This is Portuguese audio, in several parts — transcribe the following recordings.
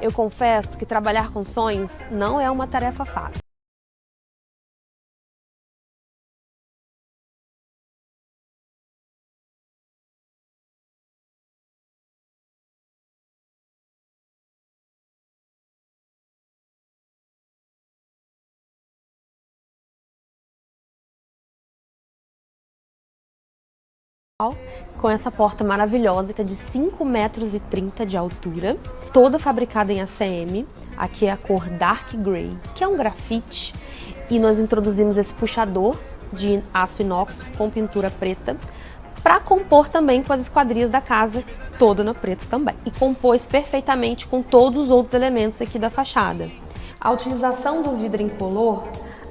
Eu confesso que trabalhar com sonhos não é uma tarefa fácil. Com essa porta maravilhosa que é de 5,30 metros de altura, toda fabricada em ACM. Aqui é a cor Dark Grey, que é um grafite, e nós introduzimos esse puxador de aço inox com pintura preta para compor também com as esquadrias da casa, toda no preto também. E compôs perfeitamente com todos os outros elementos aqui da fachada. A utilização do vidro incolor,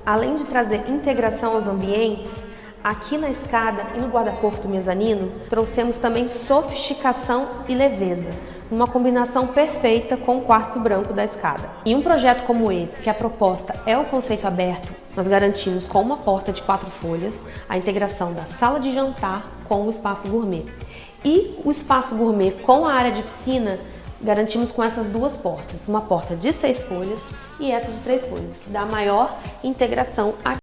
além de trazer integração aos ambientes, aqui na escada e no guarda-corpo do mezanino, trouxemos também sofisticação e leveza, uma combinação perfeita com o quartzo branco da escada. Em um projeto como esse, que a proposta é o conceito aberto, nós garantimos com uma porta de 4 folhas a integração da sala de jantar com o espaço gourmet. E o espaço gourmet com a área de piscina, garantimos com essas duas portas, uma porta de 6 folhas e essa de 3 folhas, que dá maior integração aqui.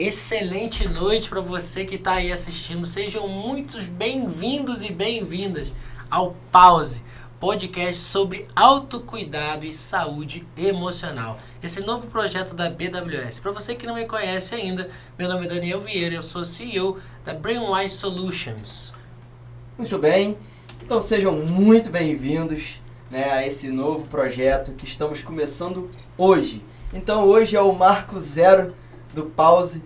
Excelente noite para você que está aí assistindo. Sejam muitos bem-vindos e bem-vindas ao Pause, podcast sobre autocuidado e saúde emocional. Esse novo projeto da BWS. Para você que não me conhece ainda, meu nome é Daniel Vieira, eu sou CEO da Brainwise Solutions. Muito bem, então sejam muito bem-vindos, a esse novo projeto que estamos começando hoje. Então hoje é o marco zero do Pause,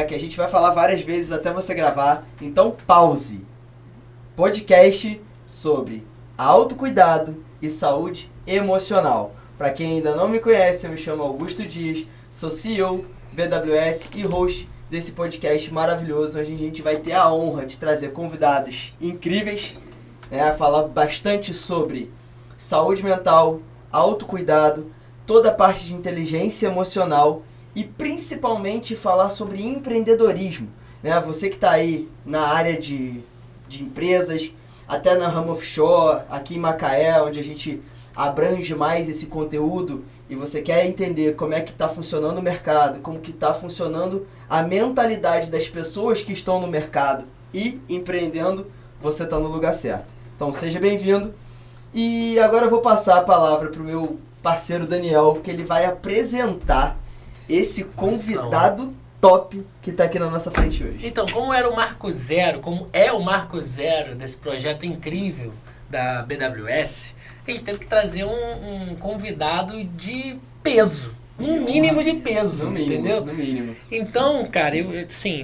que a gente vai falar várias vezes até você gravar. Então, Pause, podcast sobre autocuidado e saúde emocional. Para quem ainda não me conhece, eu me chamo Augusto Dias, sou CEO, BWS e host desse podcast maravilhoso, onde a gente vai ter a honra de trazer convidados incríveis, falar bastante sobre saúde mental, autocuidado, toda a parte de inteligência emocional e principalmente falar sobre empreendedorismo. Você que está aí na área de empresas, até na ramo offshore, aqui em Macaé, onde a gente abrange mais esse conteúdo e você quer entender como é que está funcionando o mercado, como que está funcionando a mentalidade das pessoas que estão no mercado e empreendendo, você está no lugar certo. Então seja bem-vindo. E agora eu vou passar a palavra para o meu parceiro Daniel, porque ele vai apresentar esse convidado top que está aqui na nossa frente hoje. Então, como é o marco zero desse projeto incrível da BWS, a gente teve que trazer um convidado de peso. Um mínimo de peso, entendeu? No mínimo. Então, cara,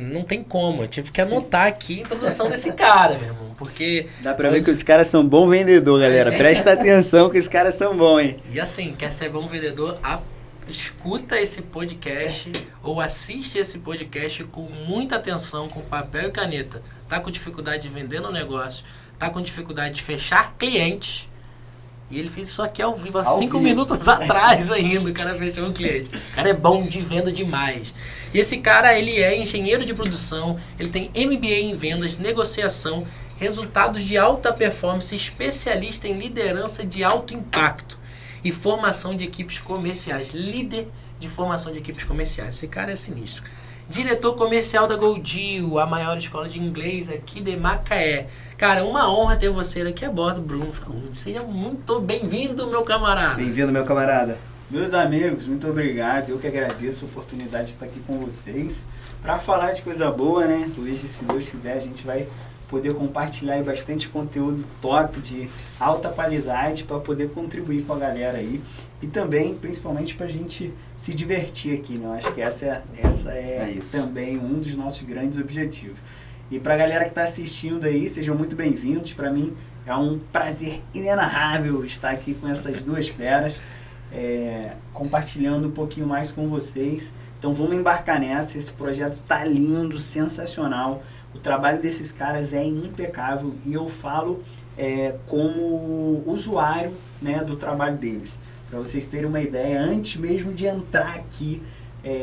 não tem como. Eu tive que anotar aqui a introdução desse cara, meu irmão. Porque... Dá pra ver que os caras são bom vendedor, galera. Presta atenção que os caras são bons, hein? E assim, quer ser bom vendedor, escuta esse podcast ou assiste esse podcast com muita atenção, com papel e caneta. Tá com dificuldade de vender no negócio, tá com dificuldade de fechar clientes. E ele fez isso aqui ao vivo, há 5 minutos atrás ainda, o cara fechou um cliente. O cara é bom de venda demais. E esse cara, ele é engenheiro de produção, ele tem MBA em vendas, negociação, resultados de alta performance, especialista em liderança de alto impacto e formação de equipes comerciais. Líder de formação de equipes comerciais. Esse cara é sinistro. Diretor comercial da GoDeal, a maior escola de inglês aqui de Macaé. Cara, uma honra ter você aqui a bordo, Bruno Faúndi. Seja muito bem-vindo, meu camarada. Bem-vindo, meu camarada. Meus amigos, muito obrigado. Eu que agradeço a oportunidade de estar aqui com vocês para falar de coisa boa, né? Hoje, se Deus quiser, a gente vai poder compartilhar aí bastante conteúdo top, de alta qualidade, para poder contribuir com a galera aí. E também, principalmente, para a gente se divertir aqui, né? Eu acho que essa é também um dos nossos grandes objetivos. E para a galera que está assistindo aí, sejam muito bem-vindos. Para mim é um prazer inenarrável estar aqui com essas duas feras, compartilhando um pouquinho mais com vocês. Então vamos embarcar nessa, esse projeto tá lindo, sensacional. O trabalho desses caras é impecável e eu falo como usuário, né, do trabalho deles. para vocês terem uma ideia, antes mesmo de entrar aqui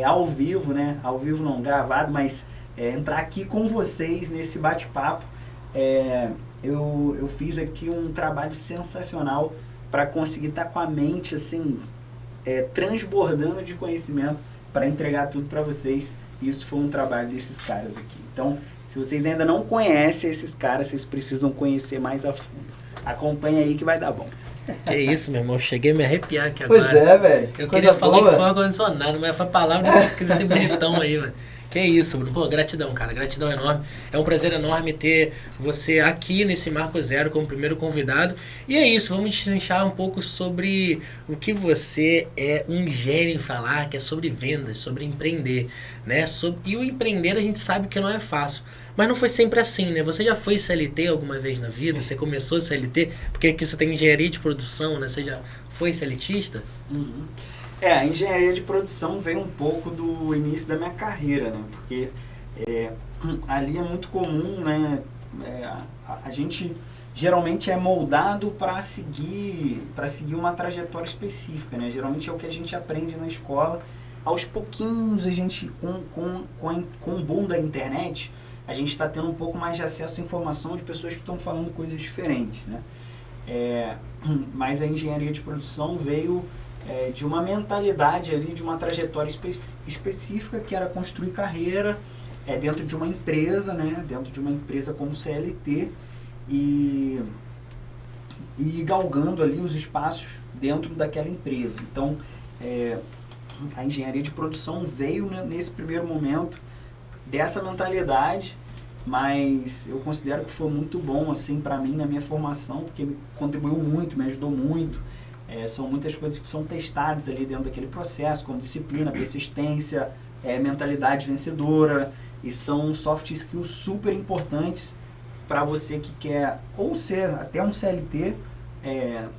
ao vivo, né? Ao vivo não, gravado, mas entrar aqui com vocês nesse bate-papo, eu fiz aqui um trabalho sensacional para conseguir estar com a mente assim, transbordando de conhecimento para entregar tudo para vocês. Isso foi um trabalho desses caras aqui. Então, se vocês ainda não conhecem esses caras, vocês precisam conhecer mais a fundo. Acompanha aí que vai dar bom. Que isso, meu irmão. Cheguei a me arrepiar aqui agora. Pois é, velho. Eu queria falar que foi ar-condicionado, mas foi a palavra desse bonitão aí, velho. Que isso, Bruno. Pô, gratidão, cara. Gratidão enorme. É um prazer enorme ter você aqui nesse Marco Zero como primeiro convidado. E é isso, vamos destrinchar um pouco sobre o que você é um gênio em falar, que é sobre vendas, sobre empreender, né? E o empreender a gente sabe que não é fácil. Mas não foi sempre assim, né? Você já foi CLT alguma vez na vida? Você começou CLT? Porque aqui você tem engenharia de produção, né? Você já foi CLTista? Uhum. A engenharia de produção veio um pouco do início da minha carreira, né? Porque ali é muito comum, né? A gente geralmente é moldado para seguir uma trajetória específica, né? Geralmente é o que a gente aprende na escola. Aos pouquinhos, a gente, com o boom da internet, a gente está tendo um pouco mais de acesso à informação de pessoas que estão falando coisas diferentes, né? Mas a engenharia de produção veio de uma mentalidade ali, de uma trajetória específica, que era construir carreira dentro de uma empresa, né? Dentro de uma empresa como CLT e galgando ali os espaços dentro daquela empresa. Então, a engenharia de produção veio, né, nesse primeiro momento dessa mentalidade, mas eu considero que foi muito bom assim para mim na minha formação, porque me contribuiu muito, me ajudou muito. São muitas coisas que são testadas ali dentro daquele processo, como disciplina, persistência, mentalidade vencedora, e são soft skills super importantes para você que quer ou ser até um CLT,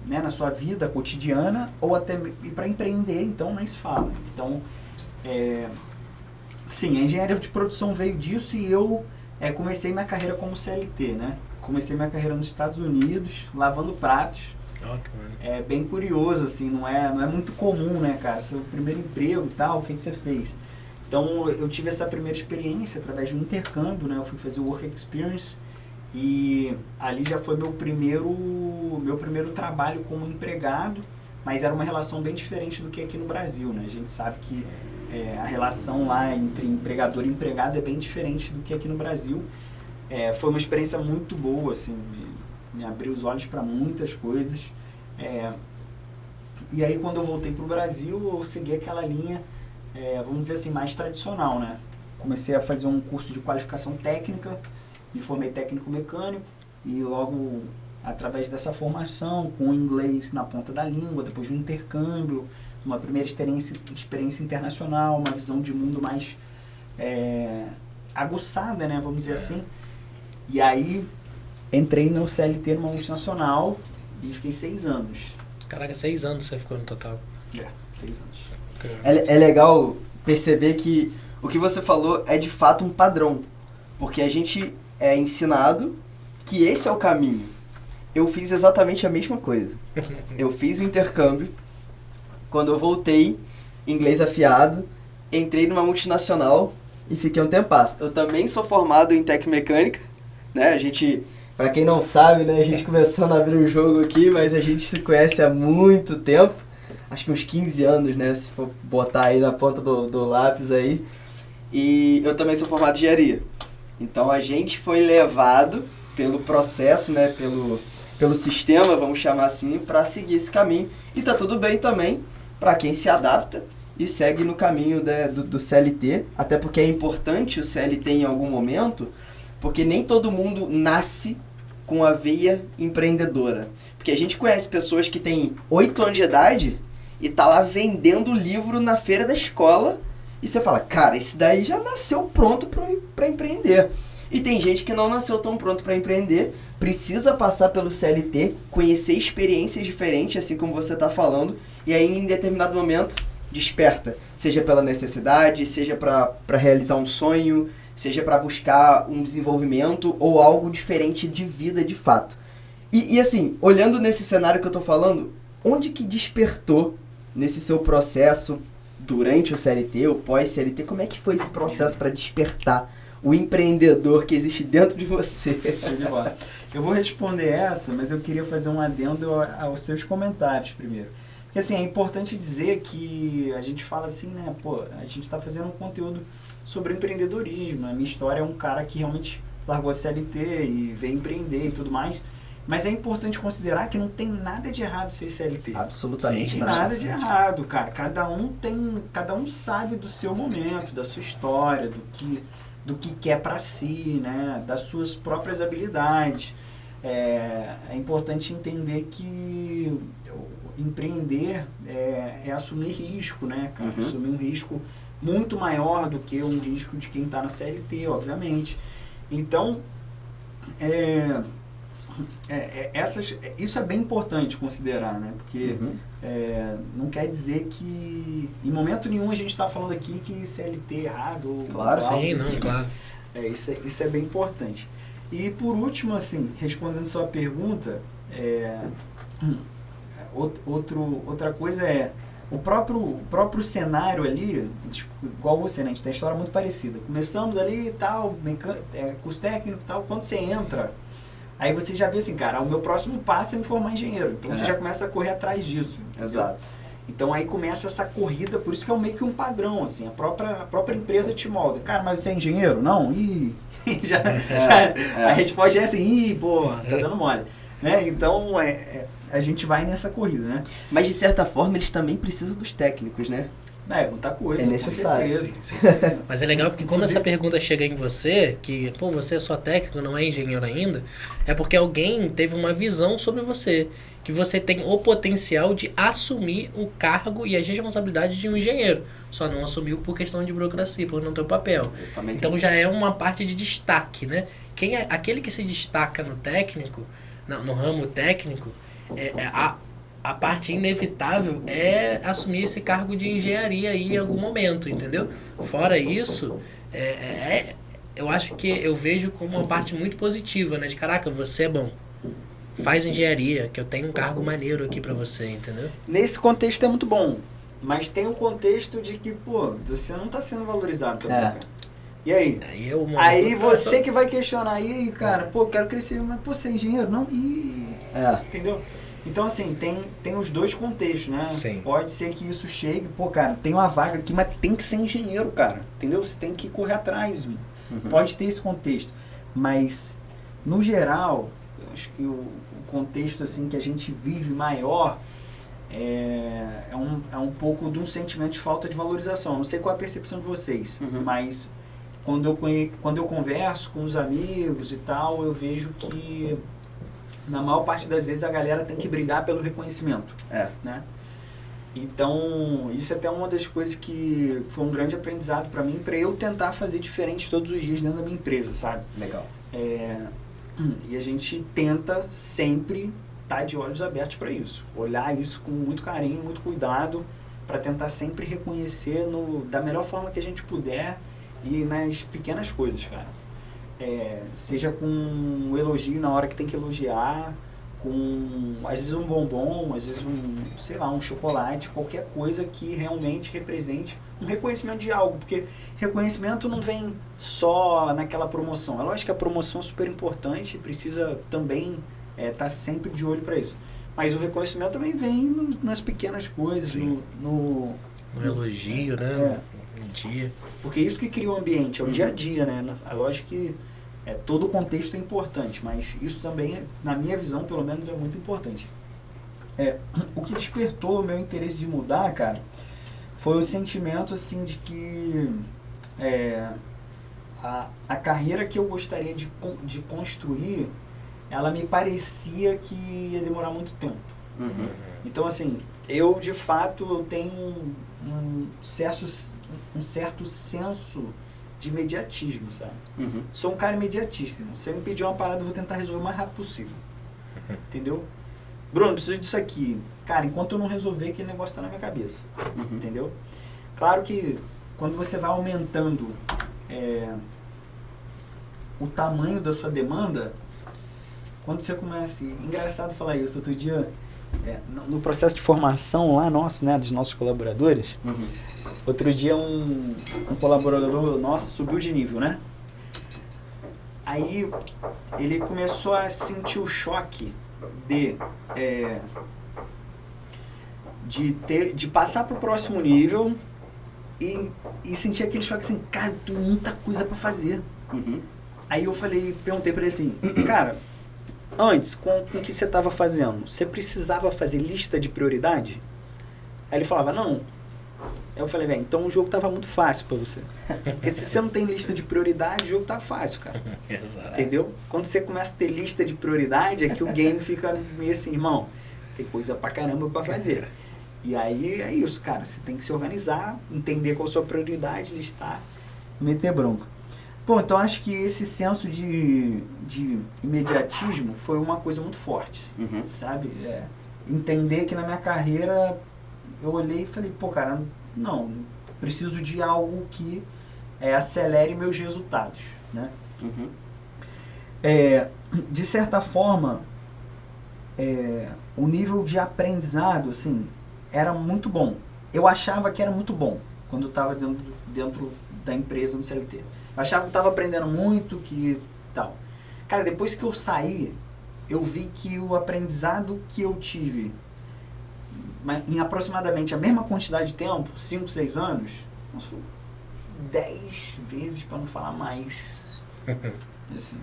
né, na sua vida cotidiana, ou até para empreender, então nem se fala. Então, sim, a engenharia de produção veio disso, e eu comecei minha carreira como CLT, né? Comecei minha carreira nos Estados Unidos, lavando pratos. É bem curioso, assim, não é muito comum, né, cara? Seu primeiro emprego e tal, o que você fez? Então, eu tive essa primeira experiência através de um intercâmbio, né? Eu fui fazer o Work Experience, e ali já foi meu primeiro trabalho como empregado, mas era uma relação bem diferente do que aqui no Brasil, né? A gente sabe que a relação lá entre empregador e empregado é bem diferente do que aqui no Brasil. Foi uma experiência muito boa, assim, me abriu os olhos para muitas coisas. E aí, quando eu voltei para o Brasil, eu segui aquela linha, vamos dizer assim, mais tradicional, né? Comecei a fazer um curso de qualificação técnica, me formei técnico mecânico, e logo, através dessa formação, com o inglês na ponta da língua, depois de um intercâmbio, uma primeira experiência internacional, uma visão de mundo mais aguçada, né, vamos dizer assim. E aí, entrei no CLT numa multinacional e fiquei 6 anos. Caraca, 6 anos você ficou no total. 6 anos. É legal perceber que o que você falou é de fato um padrão, porque a gente é ensinado que esse é o caminho. Eu fiz exatamente a mesma coisa. Eu fiz o intercâmbio, quando eu voltei, inglês afiado, entrei numa multinacional e fiquei um tempasso. Eu também sou formado em Tecmecânica, né? A gente, pra quem não sabe, né, a gente começando a abrir o jogo aqui, mas a gente se conhece há muito tempo, acho que uns 15 anos, né, se for botar aí na ponta do lápis aí. E eu também sou formado em engenharia. Então a gente foi levado pelo processo, né, pelo sistema, vamos chamar assim, para seguir esse caminho. E tá tudo bem também para quem se adapta e segue no caminho do CLT, até porque é importante o CLT em algum momento, porque nem todo mundo nasce com a veia empreendedora. Porque a gente conhece pessoas que têm 8 anos de idade e tá lá vendendo livro na feira da escola, e você fala, cara, esse daí já nasceu pronto para empreender. E tem gente que não nasceu tão pronto para empreender, precisa passar pelo CLT, conhecer experiências diferentes, assim como você está falando, e aí em determinado momento desperta, seja pela necessidade, seja para realizar um sonho, seja para buscar um desenvolvimento ou algo diferente de vida de fato. E assim, olhando nesse cenário que eu estou falando, onde que despertou nesse seu processo durante o CLT, ou pós-CLT? Como é que foi esse processo para despertar o empreendedor que existe dentro de você? Eu vou responder essa, mas eu queria fazer um adendo aos seus comentários primeiro. Porque assim, é importante dizer que a gente fala assim, né, pô, a gente está fazendo um conteúdo sobre empreendedorismo. A minha história é um cara que realmente largou a CLT e veio empreender e tudo mais. Mas é importante considerar que não tem nada de errado ser CLT. Absolutamente nada de errado, cara. Cada um sabe do seu momento, da sua história, do que quer para si, né, das suas próprias habilidades. É importante entender que empreender é assumir risco, né, cara? Assumir um risco muito maior do que um risco de quem está na CLT, obviamente. Então, isso é bem importante considerar, né? Porque não quer dizer que em momento nenhum a gente está falando aqui que CLT é errado. Claro, sim, não, claro. Isso é bem importante. E por último, assim, respondendo a sua pergunta, outra coisa é o próprio cenário ali, tipo, igual você, né? A gente tem uma história muito parecida. Começamos ali e tal, curso técnico e tal, quando você entra, aí você já vê assim, cara, o meu próximo passo é me formar engenheiro. Então você já começa a correr atrás disso. Entendeu? Exato. Então aí começa essa corrida, por isso que é meio que um padrão, assim, a própria empresa te molda. Cara, mas você é engenheiro? Não? A resposta é assim, tá dando mole. Né? Então a gente vai nessa corrida, né? Mas de certa forma eles também precisam dos técnicos, né? Muita coisa, é necessário. Com certeza. Sim. Mas é legal porque quando essa pergunta chega em você, que, pô, você é só técnico, não é engenheiro ainda, é porque alguém teve uma visão sobre você, que você tem o potencial de assumir o cargo e as responsabilidades de um engenheiro, só não assumiu por questão de burocracia, por não ter o papel. Então já é uma parte de destaque, né? Aquele que se destaca no técnico, no ramo técnico, a parte inevitável é assumir esse cargo de engenharia aí em algum momento, entendeu? Fora isso, eu acho que eu vejo como uma parte muito positiva, né? De caraca, você é bom. Faz engenharia, que eu tenho um cargo maneiro aqui pra você, entendeu? Nesse contexto é muito bom, mas tem um contexto de que, pô, você não tá sendo valorizado também, cara. E aí? Aí você que vai questionar, aí, cara, pô, eu quero crescer, mas, pô, você é engenheiro? Não, entendeu? Então, assim, tem os dois contextos, né? Sim. Pode ser que isso chegue, pô, cara, tem uma vaga aqui, mas tem que ser engenheiro, cara, entendeu? Você tem que correr atrás, Pode ter esse contexto, mas, no geral, eu acho que o contexto, assim, que a gente vive maior é um pouco de um sentimento de falta de valorização. Não sei qual é a percepção de vocês, mas quando eu converso com os amigos e tal, eu vejo que na maior parte das vezes a galera tem que brigar pelo reconhecimento, né? Então, isso é até uma das coisas que foi um grande aprendizado para mim, para eu tentar fazer diferente todos os dias dentro da minha empresa, sabe? Legal. E a gente tenta sempre estar de olhos abertos para isso, olhar isso com muito carinho, muito cuidado, para tentar sempre reconhecer da melhor forma que a gente puder e nas pequenas coisas, cara. Seja com um elogio na hora que tem que elogiar, com às vezes um bombom, às vezes um chocolate, qualquer coisa que realmente represente um reconhecimento de algo, porque reconhecimento não vem só naquela promoção. É lógico que a promoção é super importante e precisa também estar sempre de olho para isso, mas o reconhecimento também vem nas pequenas coisas, no elogio, né? No dia. Porque isso que cria o ambiente, é o dia a dia, né? É lógico que todo o contexto é importante, mas isso também, na minha visão, pelo menos, é muito importante. O que despertou o meu interesse de mudar, cara, foi o sentimento, assim, de que a carreira que eu gostaria de construir, ela me parecia que ia demorar muito tempo. Então, assim, eu, de fato, eu tenho um certo senso de imediatismo, sabe? Sou um cara imediatista. Se você me pedir uma parada, eu vou tentar resolver o mais rápido possível. Entendeu? Bruno, preciso disso aqui. Cara, enquanto eu não resolver, aquele negócio tá na minha cabeça. Entendeu? Claro que quando você vai aumentando o tamanho da sua demanda, quando você começa... Engraçado falar isso. Outro dia no processo de formação lá nosso, né, dos nossos colaboradores, outro dia um colaborador nosso subiu de nível, né? Aí ele começou a sentir o choque de passar pro próximo nível e sentir aquele choque assim, cara, tem muita coisa pra fazer. Aí eu perguntei pra ele assim, cara, antes, com o que você estava fazendo, você precisava fazer lista de prioridade? Aí ele falava, não. Aí eu falei, então o jogo tava muito fácil pra você. Porque se você não tem lista de prioridade, o jogo tá fácil, cara. Exato. Entendeu? Quando você começa a ter lista de prioridade, é que o game fica meio assim, irmão, tem coisa pra caramba pra fazer. E aí é isso, cara. Você tem que se organizar, entender qual a sua prioridade, listar, meter bronca. Bom, então acho que esse senso de imediatismo foi uma coisa muito forte, sabe? Entender que na minha carreira eu olhei e falei, pô, cara, não, preciso de algo que acelere meus resultados, né? De certa forma, o nível de aprendizado, assim, era muito bom. Eu achava que era muito bom quando eu estava dentro da empresa no CLT. Eu achava que eu estava aprendendo muito, que tal. Cara, depois que eu saí, eu vi que o aprendizado que eu tive em aproximadamente a mesma quantidade de tempo, 5, 6 anos, 10 vezes, para não falar mais. Assim,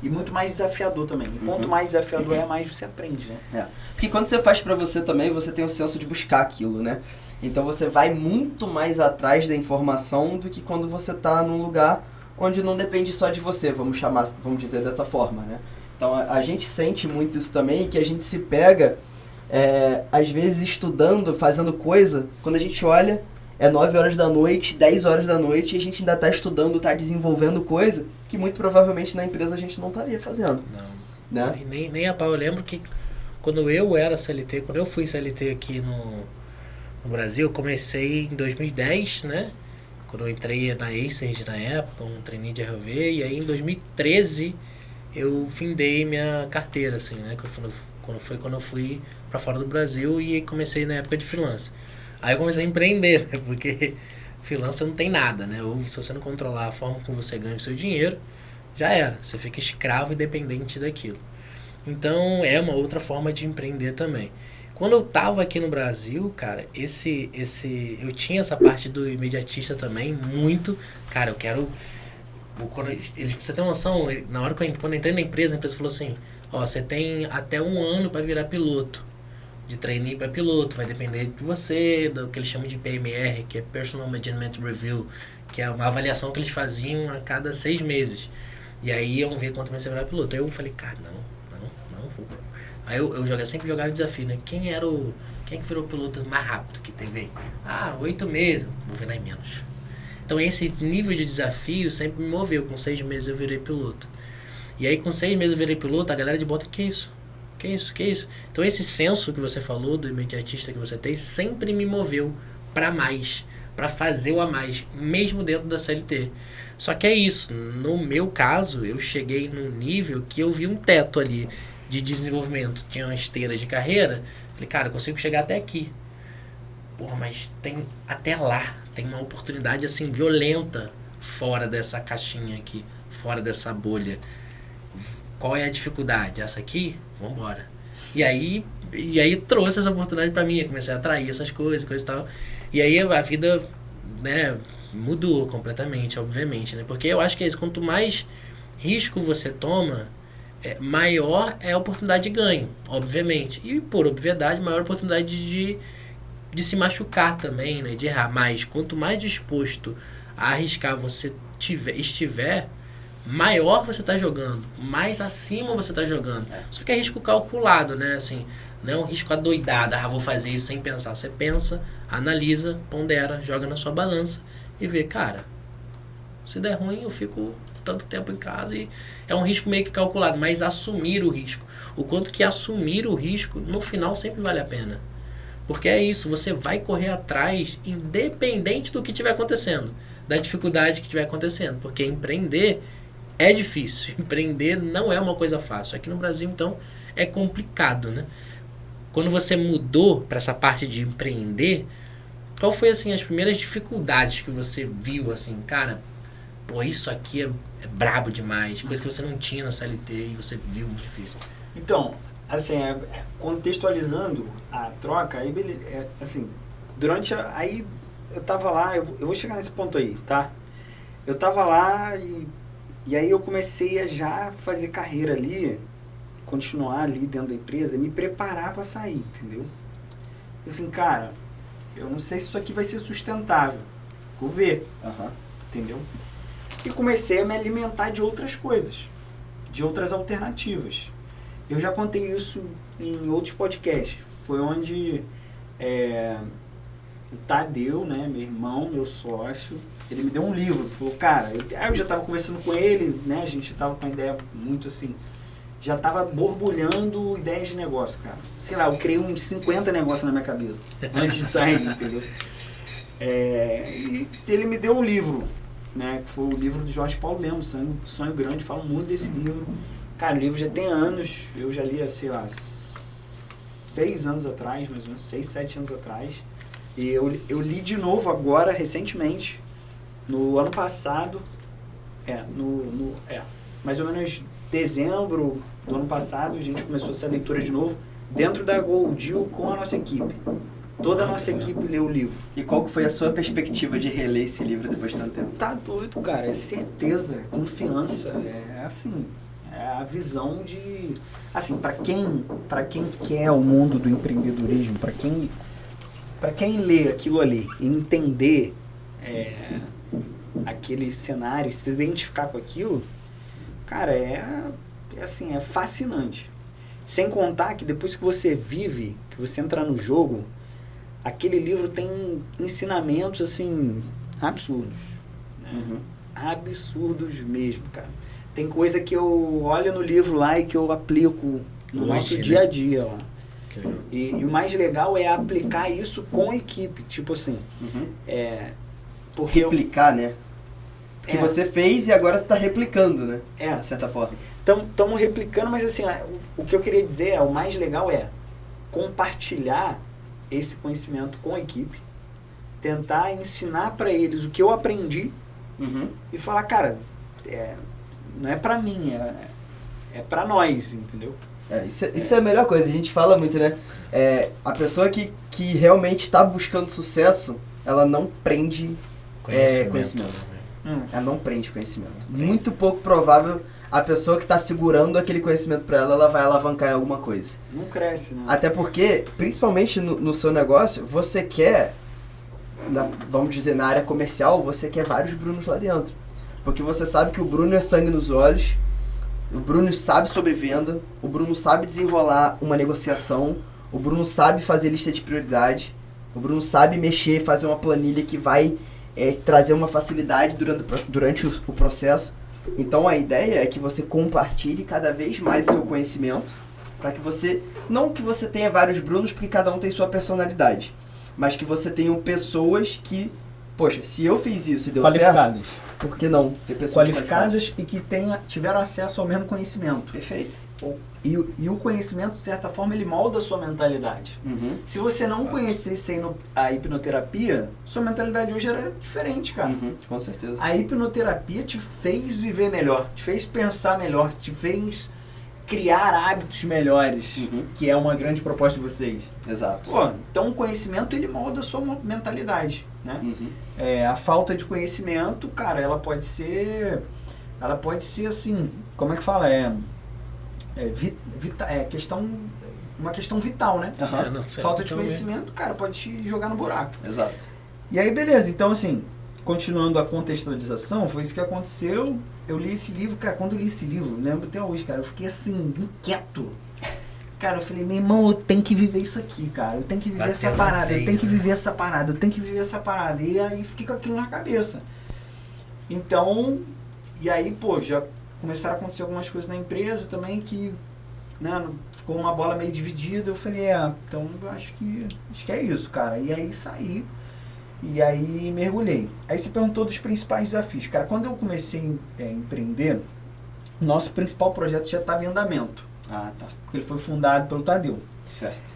e muito mais desafiador também. E quanto mais desafiador mais você aprende, né? Porque quando você faz pra você também, você tem o senso de buscar aquilo, né? Então você vai muito mais atrás da informação do que quando você tá num lugar onde não depende só de você, vamos dizer dessa forma, né? Então a gente sente muito isso também, que a gente se pega, às vezes estudando, fazendo coisa, quando a gente olha, 9 horas da noite, 10 horas da noite, e a gente ainda tá estudando, tá desenvolvendo coisa que muito provavelmente na empresa a gente não estaria fazendo. Não. Né? Nem a pau. Eu lembro que quando eu era CLT, quando eu fui CLT aqui no Brasil, eu comecei em 2010, né? Quando eu entrei na Acer na época, um trainee de RV, e aí em 2013 eu findei minha carteira, assim, né? Quando eu fui pra fora do Brasil e comecei na época de freelance. Aí eu comecei a empreender, né? Porque freelancer não tem nada, né? Ou se você não controlar a forma como você ganha o seu dinheiro, já era. Você fica escravo e dependente daquilo. Então é uma outra forma de empreender também. Quando eu tava aqui no Brasil, cara, eu tinha essa parte do imediatista também, muito. Cara, eu quero... Pra você ter uma noção, na hora quando eu entrei na empresa, a empresa falou assim, você tem até 1 ano para virar piloto. De trainee para piloto, vai depender de você, do que eles chamam de PMR, que é Personal Management Review, que é uma avaliação que eles faziam a cada 6 meses. E aí iam ver quanto mais você virar piloto. Aí eu falei, cara, não vou. Aí eu sempre jogava desafio, né? Quem que virou piloto mais rápido que teve? 8 meses, vou virar em menos. Então esse nível de desafio sempre me moveu. Com 6 meses eu virei piloto. E aí com 6 meses eu virei piloto, a galera de bota, que isso? Que isso? Então esse senso que você falou, do imediatista que você tem, sempre me moveu para mais, para fazer o a mais, mesmo dentro da CLT. Só que é isso, no meu caso, eu cheguei num nível que eu vi um teto ali de desenvolvimento. Tinha uma esteira de carreira, falei, cara, eu consigo chegar até aqui. Porra, mas tem até lá, tem uma oportunidade assim violenta fora dessa caixinha aqui, fora dessa bolha. Qual é a dificuldade? Essa aqui? Vambora. E aí trouxe essa oportunidade pra mim. Eu comecei a atrair essas coisas e tal. E aí a vida, né, mudou completamente, obviamente, né? Porque eu acho que é isso. Quanto mais risco você toma, maior é a oportunidade de ganho, obviamente. E por obviedade, maior a oportunidade de se machucar também, né? De errar. Mas quanto mais disposto a arriscar você estiver, maior você está jogando, mais acima você está jogando. Só que é risco calculado, né? Assim, não é um risco adoidado, vou fazer isso sem pensar. Você pensa, analisa, pondera, joga na sua balança e vê, cara, se der ruim eu fico tanto tempo em casa. E é um risco meio que calculado, mas assumir o risco. O quanto que assumir o risco, no final sempre vale a pena. Porque é isso, você vai correr atrás independente do que estiver acontecendo, da dificuldade que estiver acontecendo. Porque empreender é difícil. Empreender não é uma coisa fácil. Aqui no Brasil, então, é complicado, né? quando você mudou para essa parte de empreender, qual foi, assim, as primeiras dificuldades que você viu, assim, cara, pô, isso aqui é brabo demais, coisa que você não tinha na CLT e você viu muito difícil. Então, assim, contextualizando a troca, aí, assim, aí eu tava lá, eu vou chegar nesse ponto aí, tá? Eu tava lá e aí eu comecei a já fazer carreira ali, continuar ali dentro da empresa, me preparar para sair, entendeu? Assim, cara, eu não sei se isso aqui vai ser sustentável, vou ver, entendeu? E comecei a me alimentar de outras coisas, de outras alternativas. Eu já contei isso em outros podcasts, foi onde o Tadeu, né, meu irmão, meu sócio, ele me deu um livro, falou, cara, eu já estava conversando com ele, né, a gente estava com uma ideia muito assim, já estava borbulhando ideias de negócio, cara. Sei lá, eu criei uns 50 negócios na minha cabeça, antes de sair, entendeu? E ele me deu um livro, né, que foi o livro do Jorge Paulo Lemos, Sonho Grande, falo muito desse livro. Cara, o livro já tem anos, eu já li, sei lá, 6 anos atrás, mais ou menos, 6, 7 anos atrás. E eu li de novo agora, recentemente, no ano passado, mais ou menos dezembro do ano passado, a gente começou essa leitura de novo, dentro da Gold Deal com a nossa equipe. Toda a nossa equipe leu o livro. E qual que foi a sua perspectiva de reler esse livro depois de tanto tempo? Tá doido, cara, é certeza, é confiança, é assim, é a visão de... Assim, para quem quer o mundo do empreendedorismo, para quem lê aquilo ali e entender aquele cenário, se identificar com aquilo, cara, assim, é fascinante. Sem contar que depois que você vive, que você entra no jogo, aquele livro tem ensinamentos, assim, absurdos. Né? Absurdos mesmo, cara. Tem coisa que eu olho no livro lá e que eu aplico no nosso dia a dia lá. E o mais legal é aplicar isso com a equipe, tipo assim, porque replicar, né? Que você fez e agora você está replicando, né? De certa forma. Estamos replicando, mas assim, o que eu queria dizer o mais legal é compartilhar esse conhecimento com a equipe, tentar ensinar para eles o que eu aprendi e falar, cara, não é para mim, é para nós, entendeu? Isso é a melhor coisa, a gente fala muito, né? A pessoa que realmente está buscando sucesso, ela não prende conhecimento. Ela não prende conhecimento. Muito pouco provável a pessoa que está segurando aquele conhecimento para ela vai alavancar em alguma coisa. Não cresce, né? Até porque, principalmente no seu negócio, você quer, vamos dizer, na área comercial, você quer vários Brunos lá dentro. Porque você sabe que o Bruno é sangue nos olhos, o Bruno sabe sobre venda, o Bruno sabe desenrolar uma negociação, o Bruno sabe fazer lista de prioridade, o Bruno sabe mexer, fazer uma planilha que vai trazer uma facilidade durante o processo. Então a ideia é que você compartilhe cada vez mais o seu conhecimento, para que você, não que você tenha vários Brunos, porque cada um tem sua personalidade, mas que você tenha pessoas que, poxa, se eu fiz isso e deu certo, por que não ter pessoas qualificadas e que tiveram acesso ao mesmo conhecimento? Perfeito. E o conhecimento, de certa forma, ele molda a sua mentalidade. Se você não conhecesse a hipnoterapia, sua mentalidade hoje era diferente, cara. Com certeza. A hipnoterapia te fez viver melhor, te fez pensar melhor, te fez criar hábitos melhores, que é uma grande proposta de vocês. Exato. Então o conhecimento, ele molda a sua mentalidade, né? A falta de conhecimento, cara, ela pode ser assim, como é que fala? Uma questão vital, né? Falta de conhecimento, cara, pode te jogar no buraco. Exato. E aí, beleza. Então, assim, continuando a contextualização, foi isso que aconteceu. Eu li esse livro, cara, quando eu li esse livro, lembro até hoje, cara, eu fiquei assim, inquieto. Cara, eu falei, meu irmão, eu tenho que viver isso aqui, cara. Eu tenho que viver essa parada, eu tenho que viver essa parada, eu tenho que viver essa parada. E aí fiquei com aquilo na cabeça. Então, e aí, pô, já começaram a acontecer algumas coisas na empresa também que, né, ficou uma bola meio dividida. Eu falei, então acho que é isso, cara. E aí saí, e aí mergulhei. Aí você perguntou dos principais desafios. Cara, quando eu comecei a empreender, nosso principal projeto já estava em andamento. Tá. Porque ele foi fundado pelo Tadeu. Certo.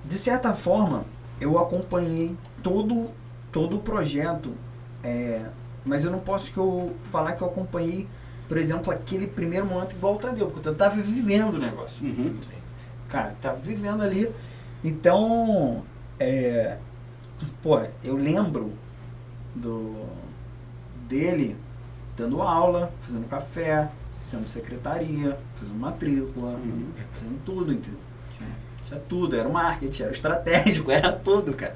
De certa forma, eu acompanhei todo o projeto, mas eu não posso falar que eu acompanhei, por exemplo, aquele primeiro momento igual o Tadeu, porque eu estava vivendo o negócio. Uhum. Cara, estava vivendo ali. Então, eu lembro dele dando aula, fazendo café, sendo secretaria, fazendo matrícula, fazendo tudo, entendeu? Tinha tudo, era o marketing, era o estratégico, era tudo, cara.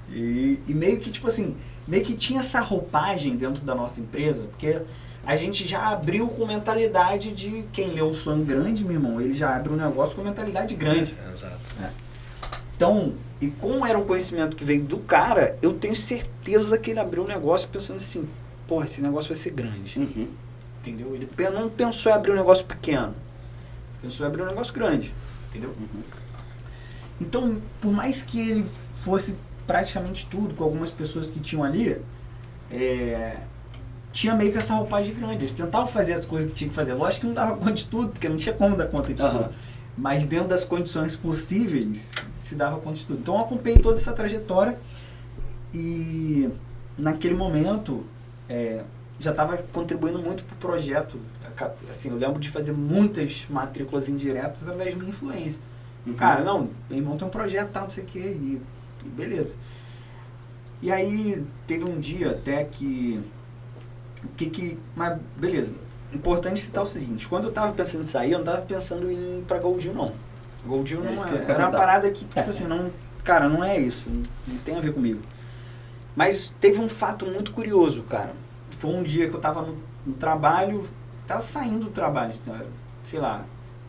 E meio que, tipo assim, meio que tinha essa roupagem dentro da nossa empresa, porque a gente já abriu com mentalidade de quem lê um sonho grande, meu irmão, ele já abre um negócio com mentalidade grande. Exato. Então, e como era um conhecimento que veio do cara, eu tenho certeza que ele abriu um negócio pensando assim, porra, esse negócio vai ser grande. Uhum. Entendeu? Ele não pensou em abrir um negócio pequeno. Pensou em abrir um negócio grande. Entendeu? Uhum. Então, por mais que ele fosse praticamente tudo com algumas pessoas que tinham ali, tinha meio que essa roupagem grande. Eles tentavam fazer as coisas que tinha que fazer. Lógico que não dava conta de tudo, porque não tinha como dar conta de tudo. Mas dentro das condições possíveis, se dava conta de tudo. Então eu acompanhei toda essa trajetória e naquele momento já estava contribuindo muito para o projeto. Assim, eu lembro de fazer muitas matrículas indiretas através de minha influência. Uhum. Cara, não, meu irmão tem um projeto, tal, não sei o quê, e beleza. E aí teve um dia até mas beleza. Importante citar o seguinte, quando eu tava pensando em sair, eu não tava pensando em ir pra Goldil, não. Goldil não era uma parada que, tipo assim, não, cara, não é isso, não tem a ver comigo. Mas teve um fato muito curioso, cara. Foi um dia que eu tava no trabalho, tava saindo do trabalho, sei lá,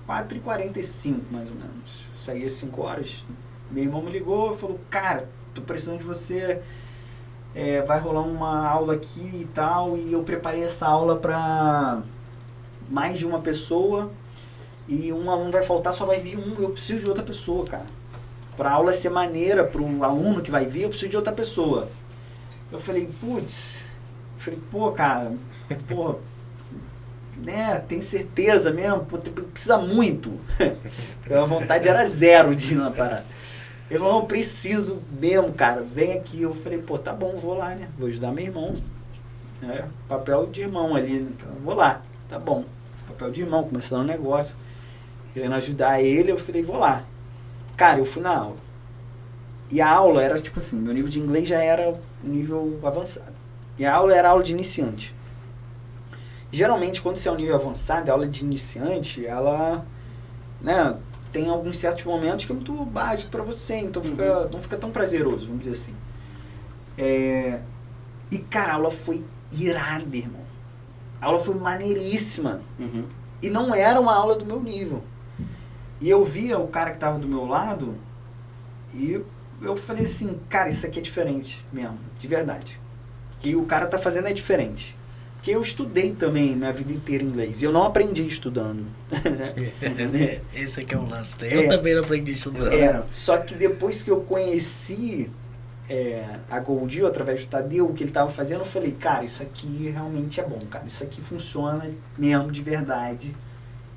4h45 mais ou menos. Saí às 5 horas. Meu irmão me ligou e falou, cara, tô precisando de você, vai rolar uma aula aqui e tal, e eu preparei essa aula para mais de uma pessoa e um aluno vai faltar, só vai vir um, eu preciso de outra pessoa, cara. Pra aula ser maneira pro aluno que vai vir, eu preciso de outra pessoa. Eu falei, pô, cara, né, tem certeza mesmo? Pô, precisa muito. A vontade era zero de ir na parada. Ele falou, não, preciso mesmo, cara, vem aqui. Eu falei, pô, tá bom, vou lá, né? Vou ajudar meu irmão. Papel de irmão ali, né? Vou lá, tá bom. Papel de irmão, começando um negócio, querendo ajudar ele, eu falei, vou lá. Cara, eu fui na aula. E a aula era, tipo assim, meu nível de inglês já era nível avançado. E a aula era aula de iniciante. Geralmente, quando você é um nível avançado, a aula de iniciante, ela, né, tem alguns certos momentos que é muito básico para você, então não fica tão prazeroso, vamos dizer assim. E, cara, a aula foi irada, irmão. A aula foi maneiríssima. Uhum. E não era uma aula do meu nível. E eu via o cara que estava do meu lado e eu falei assim, cara, isso aqui é diferente mesmo, de verdade. O que o cara tá fazendo é diferente. Porque eu estudei também minha vida inteira inglês. E eu não aprendi estudando. Esse aqui é o lance. Eu também não aprendi estudando. Só que depois que eu conheci a Goldil, através do Tadeu, o que ele estava fazendo, eu falei, cara, isso aqui realmente é bom, cara. Isso aqui funciona mesmo, de verdade.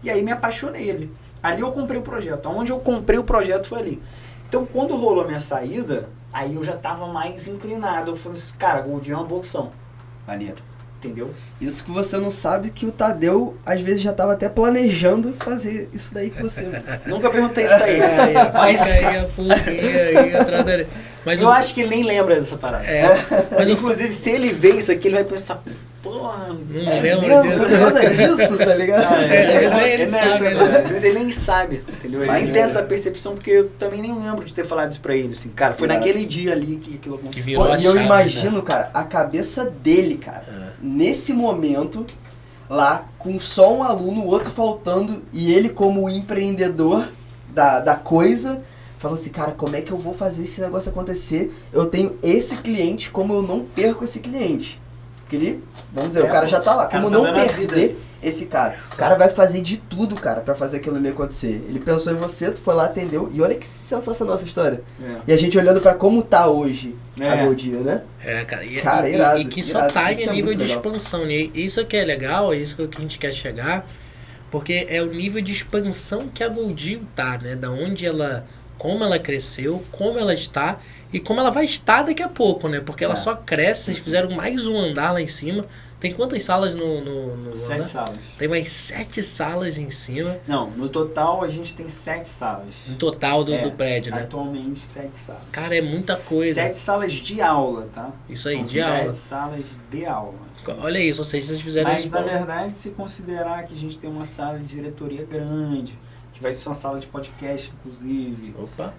E aí me apaixonei ali. Ali eu comprei o projeto. Onde eu comprei o projeto foi ali. Então, quando rolou a minha saída, aí eu já estava mais inclinado. Eu falei assim, cara, a Goldil é uma boa opção. Maneiro. Entendeu? Isso que você não sabe, que o Tadeu, às vezes, já estava até planejando fazer isso daí com você. Nunca perguntei isso aí. Mas eu acho que ele nem lembra dessa parada. Mas inclusive, se ele vê isso aqui, ele vai pensar, porra, não lembro disso. Por causa disso, tá ligado? Às vezes ele nem sabe, entendeu? Ele nem tem essa percepção, porque eu também nem lembro de ter falado isso pra ele, assim, cara, foi naquele dia ali que aquilo aconteceu. E eu imagino, cara, a cabeça dele, cara, nesse momento, lá, com só um aluno, o outro faltando, e ele como empreendedor da coisa, falando assim, cara, como é que eu vou fazer esse negócio acontecer? Eu tenho esse cliente, como eu não perco esse cliente? Porque ele, vamos dizer, o cara já tá lá, como não perder esse cara? O cara vai fazer de tudo, cara, pra fazer aquilo ali acontecer. Ele pensou em você, tu foi lá, atendeu, e olha que sensacional essa história. E a gente olhando pra como tá hoje a Goldil, né? Cara. Irado, e que só tá em isso nível de legal. expansão, né? Isso que é legal, é isso que a gente quer chegar, Porque é o nível de expansão que a Goldil tá, né? Da onde ela... Como ela cresceu, como ela está e como ela vai estar daqui a pouco, né? Porque ela só cresce, vocês fizeram mais um andar lá em cima. Tem quantas salas no 7 andar? salas. Tem mais 7 salas em cima. Não, no total a gente tem 7 salas. No total do prédio, né? Atualmente 7 salas. Cara, é muita coisa. 7 salas de aula, tá? Isso aí, São de aula. 7 salas de aula. Olha isso, ou seja, vocês fizeram Mas isso. na verdade, se considerar que a gente tem uma sala de diretoria grande, que vai ser uma sala de podcast, inclusive. Opa.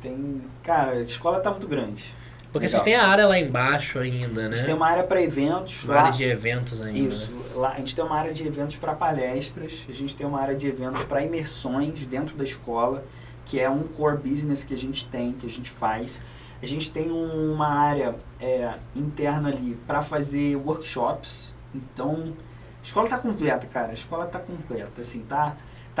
Tem... Cara, a escola tá muito grande. Porque Legal. vocês têm a área lá embaixo ainda, né? A gente tem uma área para eventos. Uma área de eventos ainda. Isso. Né? Lá, a gente tem uma área de eventos para palestras, a gente tem uma área de eventos para imersões dentro da escola, que é um core business que a gente tem, que a gente faz. A gente tem uma área interna ali para fazer workshops. Então, a escola tá completa, cara. A escola tá completa, assim, tá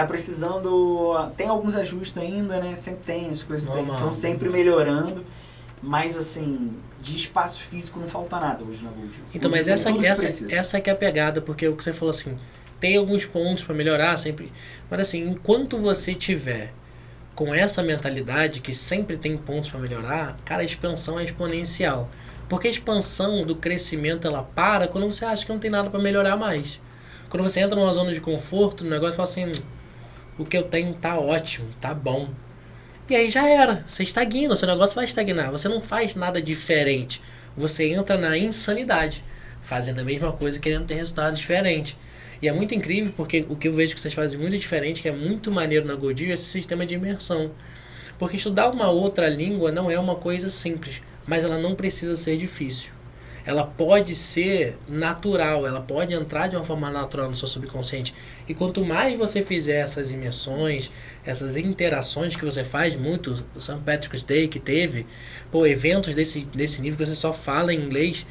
precisando... Tem alguns ajustes ainda, né? Sempre tem, as coisas estão sempre melhorando. Mas, assim, de espaço físico não falta nada hoje na Goldil. Então, mas essa é que é a pegada, porque o que você falou assim, tem alguns pontos para melhorar sempre. Mas assim, enquanto você tiver com essa mentalidade que sempre tem pontos para melhorar, cara, a expansão é exponencial. Porque a expansão do crescimento, ela para quando você acha que não tem nada para melhorar mais. Quando você entra numa zona de conforto, no negócio fala assim, o que eu tenho tá ótimo, tá bom. E aí já era, você estagna, o seu negócio vai estagnar, você não faz nada diferente. Você entra na insanidade, fazendo a mesma coisa, querendo ter resultados diferentes. E é muito incrível, porque o que eu vejo que vocês fazem muito diferente, que é muito maneiro na Goldil, é esse sistema de imersão. Porque estudar uma outra língua não é uma coisa simples, mas ela não precisa ser difícil. Ela pode ser natural, ela pode entrar de uma forma natural no seu subconsciente. E quanto mais você fizer essas imersões, essas interações que você faz, muito, o St. Patrick's Day que teve, eventos desse nível que você só fala em inglês.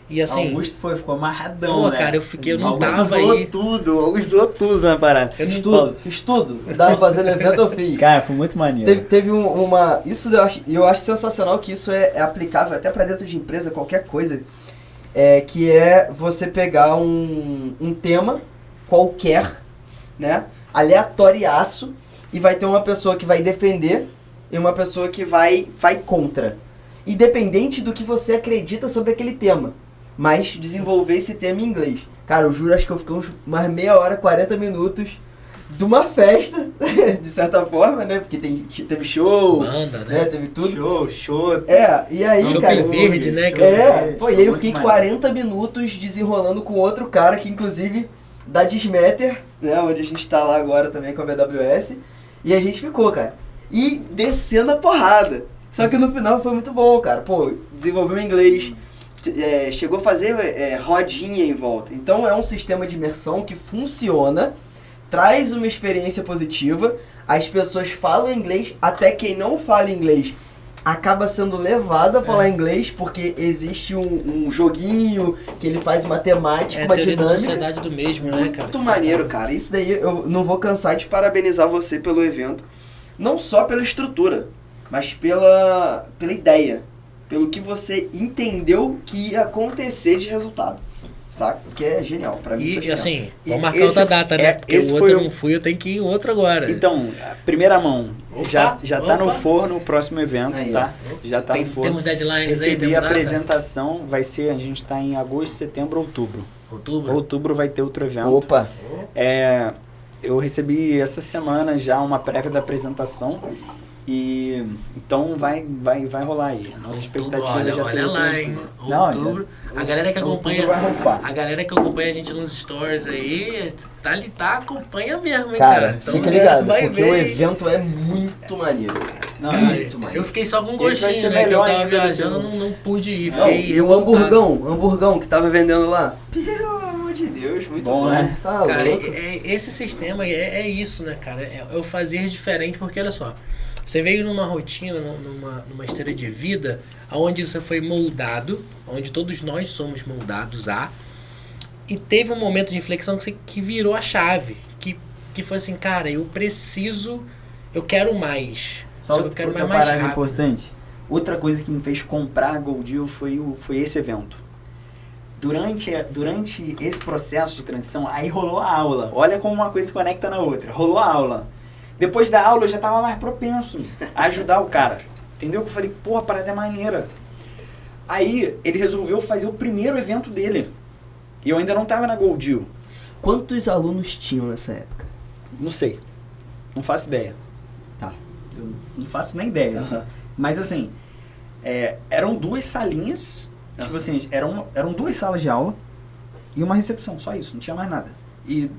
E assim... Augusto ficou amarradão, né? Cara, eu não Augusto tava zoou aí. Augusto zoou tudo na parada. Fiz tudo. Dava pra fazer no evento, eu fiz. Cara, foi muito maneiro. Teve uma... Isso eu acho sensacional que isso é aplicável até pra dentro de empresa, qualquer coisa. Que é você pegar um tema qualquer, né? Aleatoriaço, e vai ter uma pessoa que vai defender e uma pessoa que vai contra. Independente do que você acredita sobre aquele tema. Mas desenvolver esse tema em inglês. Cara, eu juro, acho que eu fiquei umas meia hora, 40 minutos de uma festa, de certa forma, né? Porque teve show, banda, né? Teve tudo. Show. E aí, show cara... verde, né? E aí eu fiquei 40 minutos desenrolando com outro cara que, inclusive, da Dismeter, né? Onde a gente tá lá agora também com a BWS. E a gente ficou, cara. E descendo a porrada. Só que no final foi muito bom, cara. Desenvolveu inglês, chegou a fazer rodinha em volta. Então é um sistema de imersão que funciona, traz uma experiência positiva, as pessoas falam inglês, até quem não fala inglês acaba sendo levado a falar inglês, porque existe um joguinho que ele faz uma temática, uma dinâmica. Da sociedade do mesmo, né, cara? Muito maneiro, cara. Isso daí eu não vou cansar de parabenizar você pelo evento. Não só pela estrutura, mas pela ideia. Pelo que você entendeu que ia acontecer de resultado. Saca? Que é genial. Pra mim foi E genial. assim, vou marcar outra data, né? Porque o outro eu não fui, eu tenho que ir em outro agora. Então, primeira mão. Já tá no opa. forno o próximo evento, Aí, tá? Já tá no forno. Temos deadlines Recebi aí, a data? apresentação, vai ser, a gente tá em agosto, setembro, outubro. Outubro vai ter outro evento. Opa! Eu recebi essa semana já uma prévia da apresentação. E então vai rolar aí. Nossa expectativa já tem lá, hein? Outubro. A galera que acompanha. A galera que acompanha a gente nos stories aí, acompanha mesmo, hein, cara? Então, fica ligado, porque ver. o evento é muito maneiro. Muito maneiro. Eu fiquei só com um gostinho, né? Que eu tava viajando, não pude ir. E o hamburgão que tava vendendo lá. Pelo amor de Deus, muito bom, né? Tá cara, louco. esse sistema é isso, né, cara? É o fazer diferente, porque olha só. Você veio numa rotina, numa esteira de vida, onde você foi moldado, onde todos nós somos moldados e teve um momento de inflexão que virou a chave, que foi assim, cara, eu quero mais. Só eu quero outra mais parada rápido. importante. Outra coisa que me fez comprar a Goldil foi esse evento. durante esse processo de transição, aí rolou a aula. Olha como uma coisa se conecta na outra. Rolou a aula. Depois da aula eu já tava mais propenso a ajudar o cara. Entendeu? Eu falei, porra, a parada é maneira. Aí ele resolveu fazer o primeiro evento dele. E eu ainda não tava na Gold Deal. Quantos alunos tinham nessa época? Não sei. Não faço ideia. Tá. Eu não faço nem ideia. Assim. Mas assim, eram 2 salinhas. Tipo assim, eram 2 salas de aula e uma recepção, só isso, não tinha mais nada. E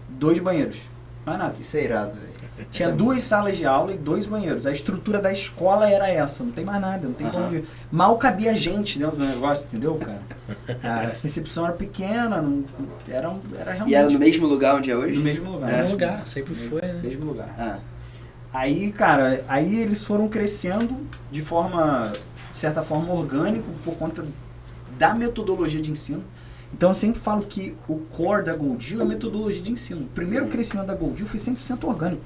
2 banheiros, mais nada. Isso é irado, velho. Tinha 2 salas de aula e 2 banheiros. A estrutura da escola era essa, não tem mais nada, não tem pra onde ir. Mal cabia gente dentro do negócio, entendeu, cara? A recepção era pequena, era realmente... E era no mesmo lugar onde é hoje? No mesmo lugar. No mesmo lugar, sempre foi, né? No mesmo lugar. Aí, cara, eles foram crescendo de certa forma, orgânico, por conta da metodologia de ensino. Então, eu sempre falo que o core da Gold Deal é a metodologia de ensino. O primeiro crescimento da Gold Deal foi 100% orgânico,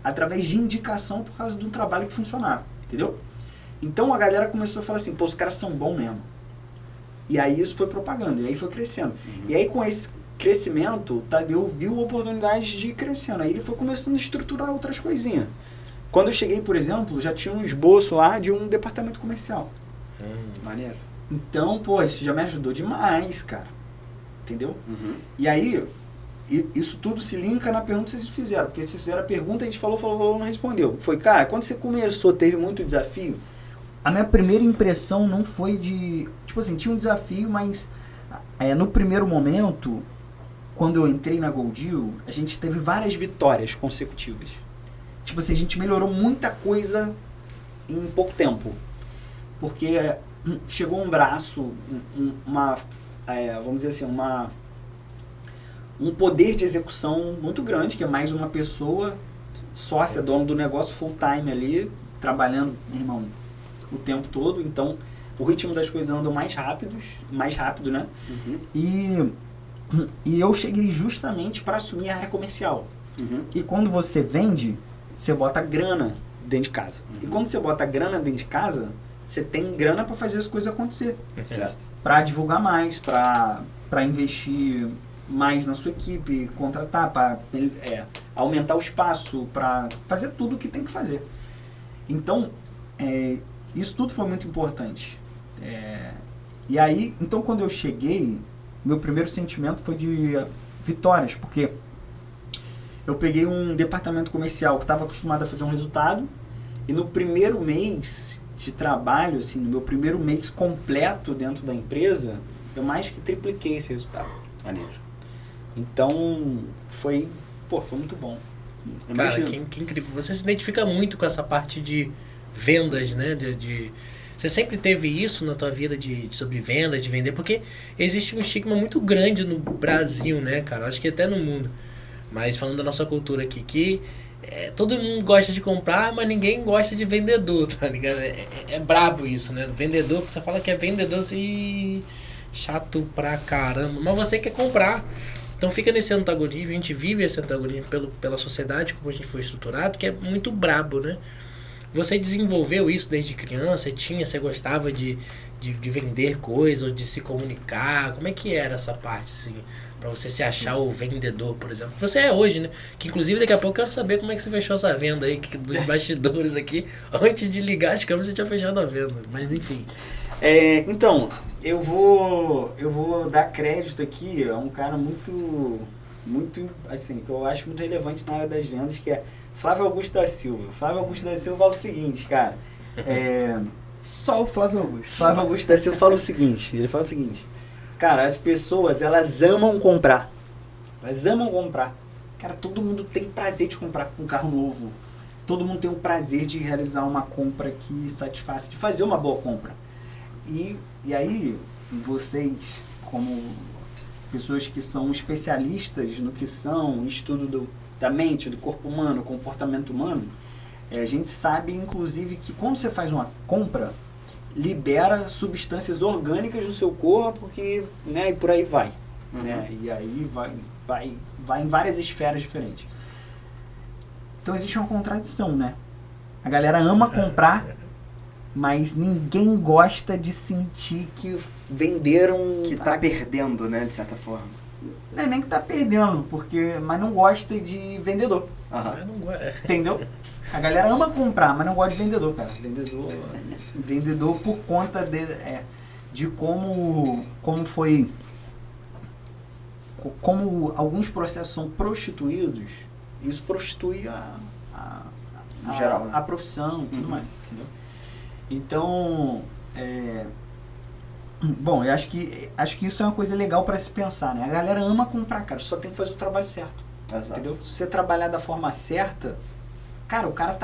através de indicação por causa de um trabalho que funcionava, entendeu? Então, a galera começou a falar assim, pô, os caras são bons mesmo. E aí, isso foi propagando, e aí foi crescendo. E aí, com esse crescimento, o Tadeu viu oportunidades de ir crescendo. Aí, ele foi começando a estruturar outras coisinhas. Quando eu cheguei, por exemplo, já tinha um esboço lá de um departamento comercial. Maneiro. Então, pô, isso já me ajudou demais, cara. Entendeu? E aí, isso tudo se linka na pergunta que vocês fizeram. Porque vocês fizeram a pergunta, a gente falou, não respondeu. Foi, cara, quando você começou, teve muito desafio? A minha primeira impressão não foi de... Tipo assim, tinha um desafio, mas no primeiro momento, quando eu entrei na Gold Deal, a gente teve várias vitórias consecutivas. Tipo assim, a gente melhorou muita coisa em pouco tempo. Porque chegou um braço, vamos dizer assim, um poder de execução muito grande, que é mais uma pessoa sócia, dono do negócio full time ali, trabalhando, meu irmão, o tempo todo. Então, o ritmo das coisas anda mais rápido, né? E eu cheguei justamente para assumir a área comercial. E quando você vende, você bota grana dentro de casa. E quando você bota grana dentro de casa, você tem grana para fazer as coisas acontecer. Certo. Para divulgar mais, para investir mais na sua equipe, contratar, para aumentar o espaço, para fazer tudo o que tem que fazer. Então, isso tudo foi muito importante. E aí, então quando eu cheguei, meu primeiro sentimento foi de vitórias, porque eu peguei um departamento comercial que estava acostumado a fazer um resultado, e no primeiro mês de trabalho, assim, no meu primeiro mês completo dentro da empresa, eu mais que tripliquei esse resultado. Maneiro. Então, foi muito bom. Cara, que incrível. Você se identifica muito com essa parte de vendas, né? Você sempre teve isso na tua vida sobre vendas, de vender, porque existe um estigma muito grande no Brasil, né, cara? Acho que até no mundo. Mas falando da nossa cultura aqui, que todo mundo gosta de comprar, mas ninguém gosta de vendedor, tá ligado? É brabo isso, né? Vendedor, que você fala que é vendedor, assim, chato pra caramba. Mas você quer comprar. Então fica nesse antagonismo, a gente vive esse antagonismo pela sociedade, como a gente foi estruturado, que é muito brabo, né? Você desenvolveu isso desde criança? Você gostava de vender coisas, ou de se comunicar? Como é que era essa parte, assim, pra você se achar o vendedor, por exemplo? Você é hoje, né? Que inclusive daqui a pouco eu quero saber como é que você fechou essa venda aí, dos bastidores aqui. Antes de ligar as câmeras você tinha fechado a venda, mas enfim. Então, eu vou dar crédito aqui a um cara muito, assim, que eu acho muito relevante na área das vendas, que é Flávio Augusto da Silva. Flávio Augusto da Silva fala o seguinte, cara. Só o Flávio Augusto. Flávio Augusto da Silva fala o seguinte. Ele fala o seguinte. Cara, as pessoas, elas amam comprar. Elas amam comprar. Cara, todo mundo tem prazer de comprar um carro novo. Todo mundo tem o prazer de realizar uma compra que satisfaça, de fazer uma boa compra. E aí, vocês, como pessoas que são especialistas no que são, estudo da mente, do corpo humano, comportamento humano, a gente sabe, inclusive, que quando você faz uma compra, libera substâncias orgânicas no seu corpo, né, e por aí vai. Né? E aí vai em várias esferas diferentes. Então existe uma contradição, né? A galera ama comprar, mas ninguém gosta de sentir que venderam... Que tá perdendo, né, de certa forma. Não é nem que tá perdendo, mas não gosta de vendedor. Eu não gosto. Entendeu? A galera ama comprar, mas não gosta de vendedor, cara. Vendedor por conta de como foi... Como alguns processos são prostituídos, isso prostitui geral, né? a profissão e tudo mais, entendeu? Então, bom, eu acho que isso é uma coisa legal para se pensar, né? A galera ama comprar, cara, só tem que fazer o trabalho certo. Exato. Entendeu? Se você trabalhar da forma certa, cara, o cara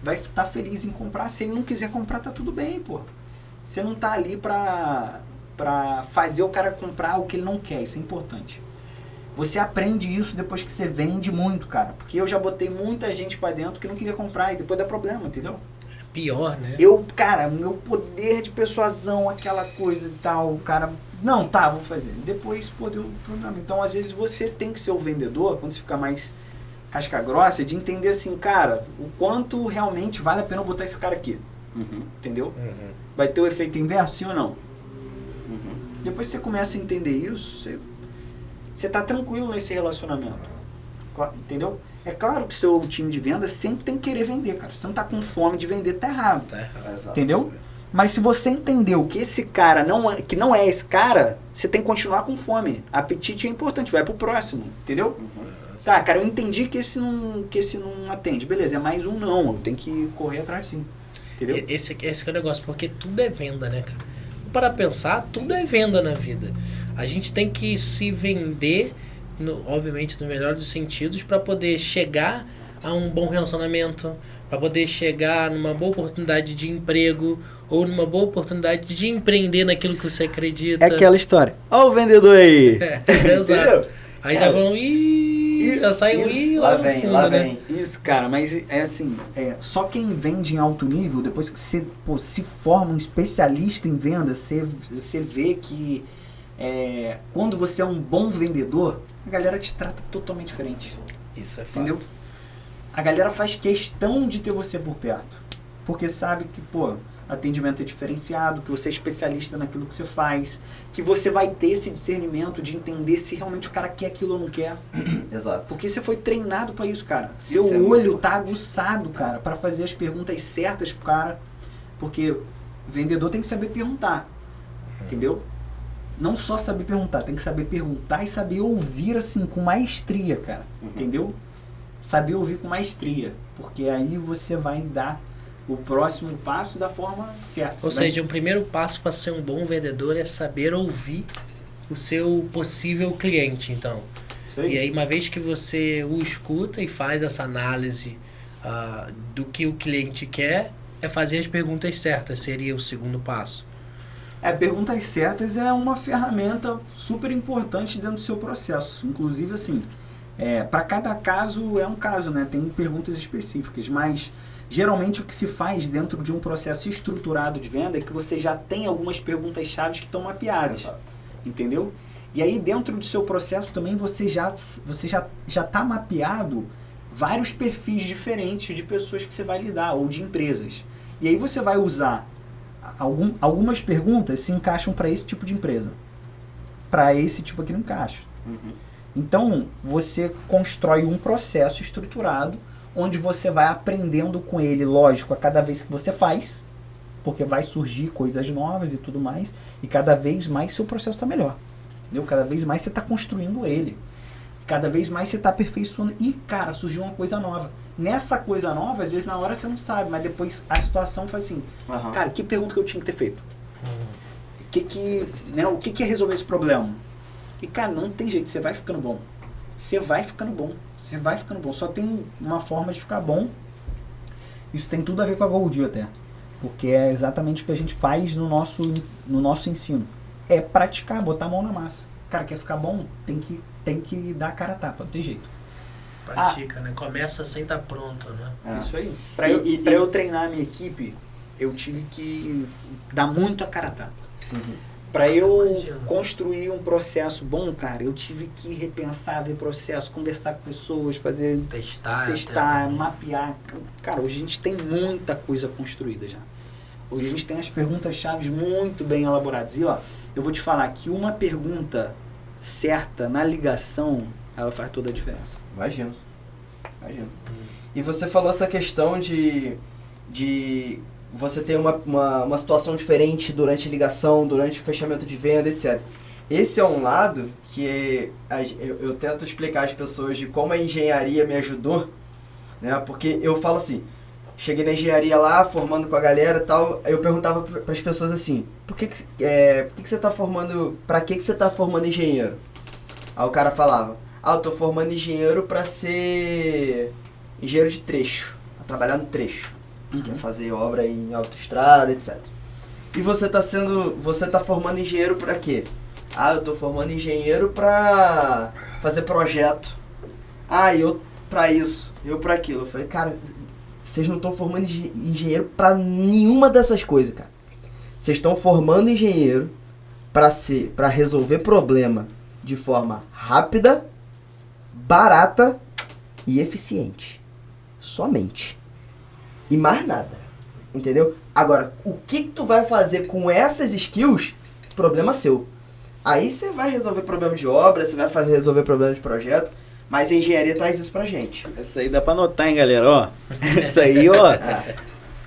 vai estar feliz em comprar. Se ele não quiser comprar, tá tudo bem, pô. Você não tá ali pra fazer o cara comprar o que ele não quer, isso é importante. Você aprende isso depois que você vende muito, cara. Porque eu já botei muita gente pra dentro que não queria comprar e depois dá problema, entendeu? Pior, né? Cara, meu poder de persuasão, aquela coisa e tal, o cara... Não, tá, vou fazer. Depois, pô, deu problema. Então, às vezes, você tem que ser o vendedor, quando você ficar mais casca grossa, de entender assim, cara, o quanto realmente vale a pena eu botar esse cara aqui. Entendeu? Vai ter o efeito inverso, sim ou não? Depois que você começa a entender isso, você tá tranquilo nesse relacionamento. Entendeu? É claro que seu time de venda sempre tem que querer vender, cara. Se você não tá com fome de vender, tá errado. Tá errado. Entendeu? Mas se você entendeu que esse cara que não é esse cara, você tem que continuar com fome. Apetite é importante, vai pro próximo, entendeu? Tá, cara, eu entendi que esse não atende. Beleza, é mais um não, eu tenho que correr atrás sim. Entendeu? Esse é o negócio, porque tudo é venda, né, cara? Para pensar, tudo é venda na vida. A gente tem que se vender, obviamente, no melhor dos sentidos, para poder chegar a um bom relacionamento, para poder chegar numa boa oportunidade de emprego ou numa boa oportunidade de empreender naquilo que você acredita. É aquela história. Ó o vendedor aí. Exato. Aí já vão já saem lá vem, fundo, lá né? vem. Isso, cara, mas é assim, só quem vende em alto nível, depois que você se forma um especialista em vendas, você vê que quando você é um bom vendedor, a galera te trata totalmente diferente. Isso é fato. Entendeu? A galera faz questão de ter você por perto. Porque sabe que, pô, atendimento é diferenciado, que você é especialista naquilo que você faz, que você vai ter esse discernimento de entender se realmente o cara quer aquilo ou não quer. Exato. Porque você foi treinado pra isso, cara. Isso Seu é muito olho importante. tá aguçado, cara, pra fazer as perguntas certas pro cara. Porque o vendedor tem que saber perguntar. Entendeu? Não só saber perguntar, tem que saber perguntar e saber ouvir, assim, com maestria, cara. Entendeu? Saber ouvir com maestria. Porque aí você vai dar o próximo passo da forma certa. Ou seja, o primeiro passo para ser um bom vendedor é saber ouvir o seu possível cliente, então. Isso aí. E aí, uma vez que você o escuta e faz essa análise do que o cliente quer, é fazer as perguntas certas, seria o segundo passo. Perguntas certas é uma ferramenta super importante dentro do seu processo. Inclusive, assim, para cada caso é um caso, né? Tem perguntas específicas, mas geralmente o que se faz dentro de um processo estruturado de venda é que você já tem algumas perguntas-chave que estão mapeadas. Exato. Entendeu? E aí dentro do seu processo também você já está mapeado vários perfis diferentes de pessoas que você vai lidar, ou de empresas. E aí você vai usar algumas perguntas se encaixam para esse tipo de empresa. Para esse tipo aqui não encaixa. Então, você constrói um processo estruturado onde você vai aprendendo com ele, lógico, a cada vez que você faz, porque vai surgir coisas novas e tudo mais, e cada vez mais seu processo está melhor. Entendeu? Cada vez mais você está construindo ele. Cada vez mais você está aperfeiçoando. E, cara, surgiu uma coisa nova. Nessa coisa nova, às vezes na hora você não sabe, mas depois a situação faz assim, cara, que pergunta que eu tinha que ter feito? O que é resolver esse problema? E, cara, não tem jeito, você vai ficando bom. Você vai ficando bom. Você vai ficando bom. Só tem uma forma de ficar bom. Isso tem tudo a ver com a Gold até. Porque é exatamente o que a gente faz no nosso ensino. É praticar, botar a mão na massa. Cara, quer ficar bom? Tem que dar a cara a tapa, não tem jeito. Pratica, né? Começa sem estar pronto, né? Isso aí. Pra eu treinar a minha equipe, eu tive que dar muito a cara a tapa. Pra eu construir um processo bom, cara, eu tive que repensar, ver processo, conversar com pessoas, fazer... Testar, mapear. Cara, hoje a gente tem muita coisa construída já. Hoje a gente tem as perguntas-chave muito bem elaboradas. E ó, eu vou te falar que uma pergunta certa na ligação, ela faz toda a diferença. Imagino. E você falou essa questão de você ter uma situação diferente durante a ligação, durante o fechamento de venda, etc. Esse é um lado que eu tento explicar às pessoas de como a engenharia me ajudou, né? Porque eu falo assim, cheguei na engenharia lá, formando com a galera e tal, eu perguntava para as pessoas assim, por que você tá formando, para que você tá formando engenheiro? Aí o cara falava, eu tô formando engenheiro para ser engenheiro de trecho, para trabalhar no trecho, que é fazer obra em autoestrada, etc. E você tá formando engenheiro para quê? Eu tô formando engenheiro para fazer projeto. Eu para isso, eu para aquilo. Eu falei, cara, vocês não estão formando engenheiro para nenhuma dessas coisas, cara. Vocês estão formando engenheiro para resolver problema de forma rápida, barata e eficiente. Somente. E mais nada. Entendeu? Agora, o que tu vai fazer com essas skills? Problema seu. Aí você vai resolver problema de obra, você vai resolver problema de projeto, mas a engenharia traz isso pra gente. Isso aí dá pra anotar, hein, galera, ó. Isso aí, ó.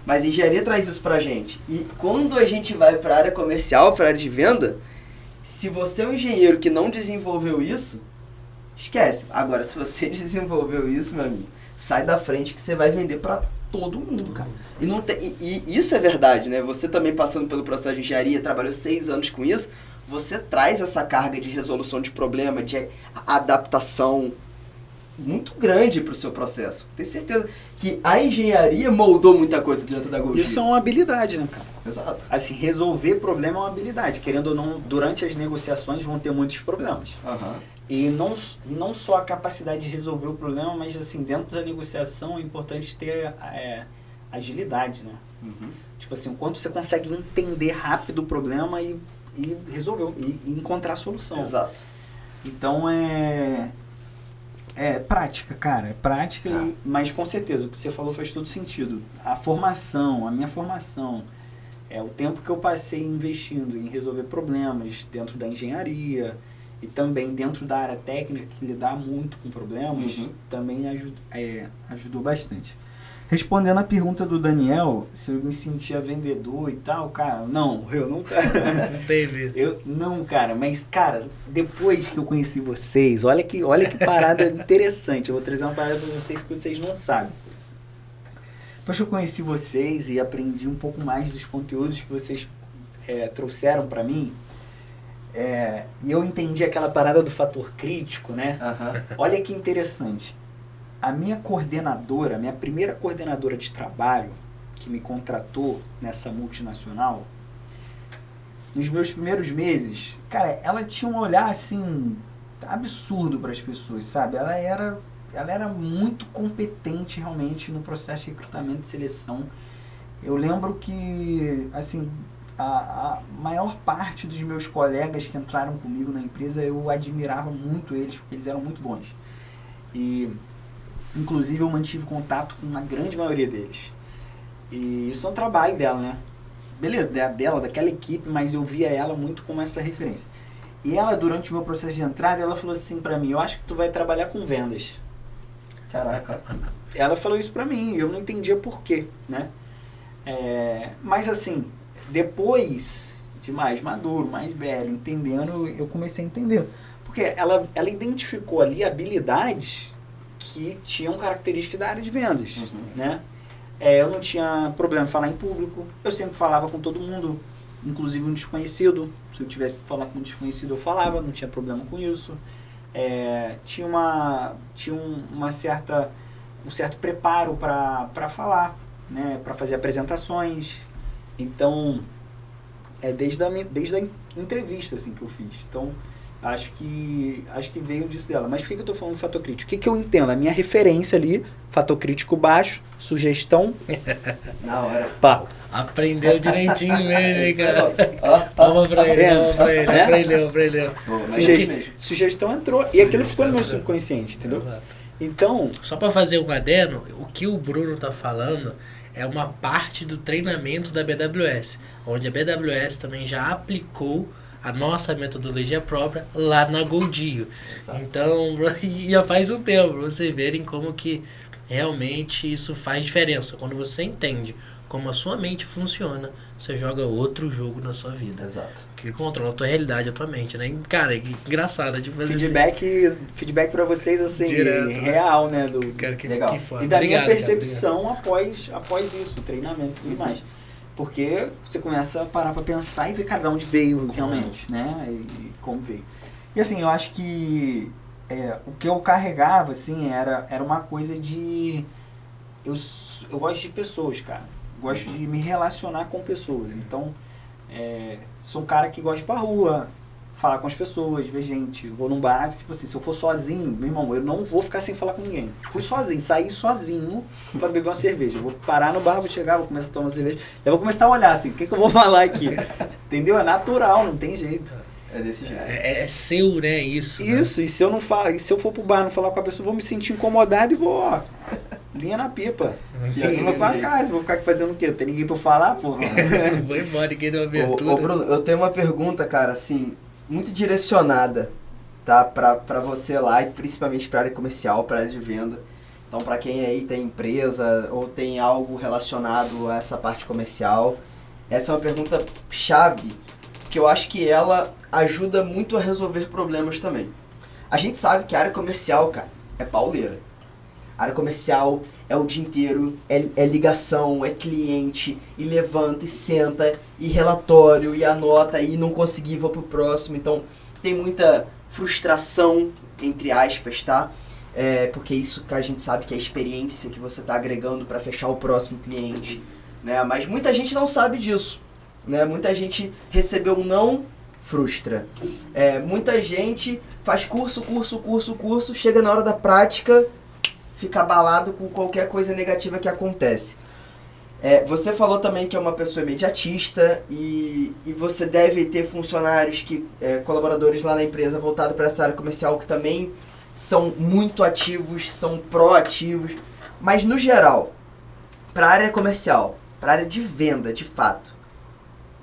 Mas a engenharia traz isso pra gente. E quando a gente vai pra área comercial, pra área de venda, se você é um engenheiro que não desenvolveu isso, esquece. Agora, se você desenvolveu isso, meu amigo, sai da frente que você vai vender pra todo mundo, cara. E isso é verdade, né? Você também passando pelo processo de engenharia, trabalhou 6 anos com isso, você traz essa carga de resolução de problema, de adaptação muito grande pro seu processo. Tenho certeza que a engenharia moldou muita coisa dentro da Golgi. Isso é uma habilidade, né, cara? Exato. Assim, resolver problema é uma habilidade. Querendo ou não, durante as negociações vão ter muitos problemas. E não só a capacidade de resolver o problema, mas assim, dentro da negociação é importante ter agilidade, né? Tipo assim, o quanto você consegue entender rápido o problema e resolver, e encontrar a solução. Exato. Então é prática, cara. É prática, mas com certeza, o que você falou faz todo sentido. A minha formação, o tempo que eu passei investindo em resolver problemas dentro da engenharia e também dentro da área técnica, que lidar muito com problemas, também ajudou bastante. Respondendo a pergunta do Daniel, se eu me sentia vendedor e tal, cara, não, eu nunca... Não teve. Não, cara, mas, cara, depois que eu conheci vocês, olha que parada interessante, eu vou trazer uma parada pra vocês que vocês não sabem. Depois que eu conheci vocês e aprendi um pouco mais dos conteúdos que vocês trouxeram pra mim, e eu entendi aquela parada do fator crítico, né? Olha que interessante. A minha primeira coordenadora de trabalho, que me contratou nessa multinacional, nos meus primeiros meses, cara, ela tinha um olhar, assim, absurdo para as pessoas, sabe? Ela era muito competente, realmente, no processo de recrutamento e seleção. Eu lembro que, assim, a maior parte dos meus colegas que entraram comigo na empresa, eu admirava muito eles, porque eles eram muito bons. E... inclusive, eu mantive contato com a grande maioria deles. E isso é um trabalho dela, né? Beleza, daquela equipe, mas eu via ela muito como essa referência. E ela, durante o meu processo de entrada, ela falou assim pra mim, eu acho que tu vai trabalhar com vendas. Caraca. Ela falou isso pra mim, eu não entendia por quê, né? Mas assim, depois de mais maduro, mais velho, entendendo, eu comecei a entender. Porque ela identificou ali habilidades que tinham características da área de vendas, né? Eu não tinha problema em falar em público, eu sempre falava com todo mundo, inclusive um desconhecido. Se eu tivesse que falar com um desconhecido, eu falava, não tinha problema com isso. Tinha um certo preparo para falar, né? Para fazer apresentações. Então, desde a entrevista assim, que eu fiz. Então, acho que veio disso dela. Mas por que eu estou falando do fator crítico? O que eu entendo? A minha referência ali, fator crítico baixo, sugestão. Na hora. Pá. Aprendeu direitinho mesmo, hein, cara? Vamos pra ele, aprendeu. Sugestão entrou. E aquilo ficou no meu subconsciente, entendeu? Exato. Então... só para fazer um adendo, o que o Bruno tá falando é uma parte do treinamento da BWS, onde a BWS também já aplicou a nossa metodologia própria lá na Goldinho. Exato. Então, já faz um tempo, pra vocês verem como que realmente isso faz diferença. Quando você entende como a sua mente funciona, você joga outro jogo na sua vida. Exato. Que controla a tua realidade, a tua mente, né? Cara, que engraçado de fazer Feedback pra vocês, assim, Direto, real, né? Cara, que Legal. foda. E da minha Obrigado, percepção após isso, treinamento e tudo mais. Porque você começa a parar pra pensar e ver cada onde veio realmente, né? E como veio. E assim, eu acho que o que eu carregava, assim, era uma coisa de... Eu gosto de pessoas, cara. Gosto de me relacionar com pessoas. Então, sou um cara que gosta de ir pra rua, falar com as pessoas, ver gente. Vou num bar, tipo assim, se eu for sozinho, meu irmão, eu não vou ficar sem falar com ninguém. Fui sozinho, saí sozinho pra beber uma cerveja. Eu vou parar no bar, vou chegar, vou começar a tomar uma cerveja. Eu vou começar a olhar assim, o que eu vou falar aqui? Entendeu? É natural, não tem jeito. É desse jeito. É seu, né? Isso. Isso, né? E se eu não falo, se eu for pro bar não falar com a pessoa, eu vou me sentir incomodado e vou, ó, linha na pipa. E aí eu vou pra casa, vou ficar aqui fazendo o quê? Não tem ninguém pra falar, pô. Vou embora, ninguém deu abertura. Ô, Bruno, eu tenho uma pergunta, cara, assim, muito direcionada, tá? Pra você lá, e principalmente pra área comercial, pra área de venda. Então, pra quem aí tem empresa ou tem algo relacionado a essa parte comercial, essa é uma pergunta chave, que eu acho que ela ajuda muito a resolver problemas também. A gente sabe que a área comercial, cara, é pauleira. A área comercial é o dia inteiro, é ligação, é cliente, e levanta, e senta, e relatório, e anota, e não consegui, vou pro próximo. Então, tem muita frustração, entre aspas, tá? Porque isso que a gente sabe que é a experiência que você tá agregando para fechar o próximo cliente, né? Mas muita gente não sabe disso, né? Muita gente recebeu um não, frustra. Muita gente faz curso, chega na hora da prática, fica abalado com qualquer coisa negativa que acontece. Você falou também que é uma pessoa imediatista e você deve ter funcionários, colaboradores lá na empresa voltados para essa área comercial que também são muito ativos, são proativos. Mas no geral, para a área comercial, para a área de venda, de fato,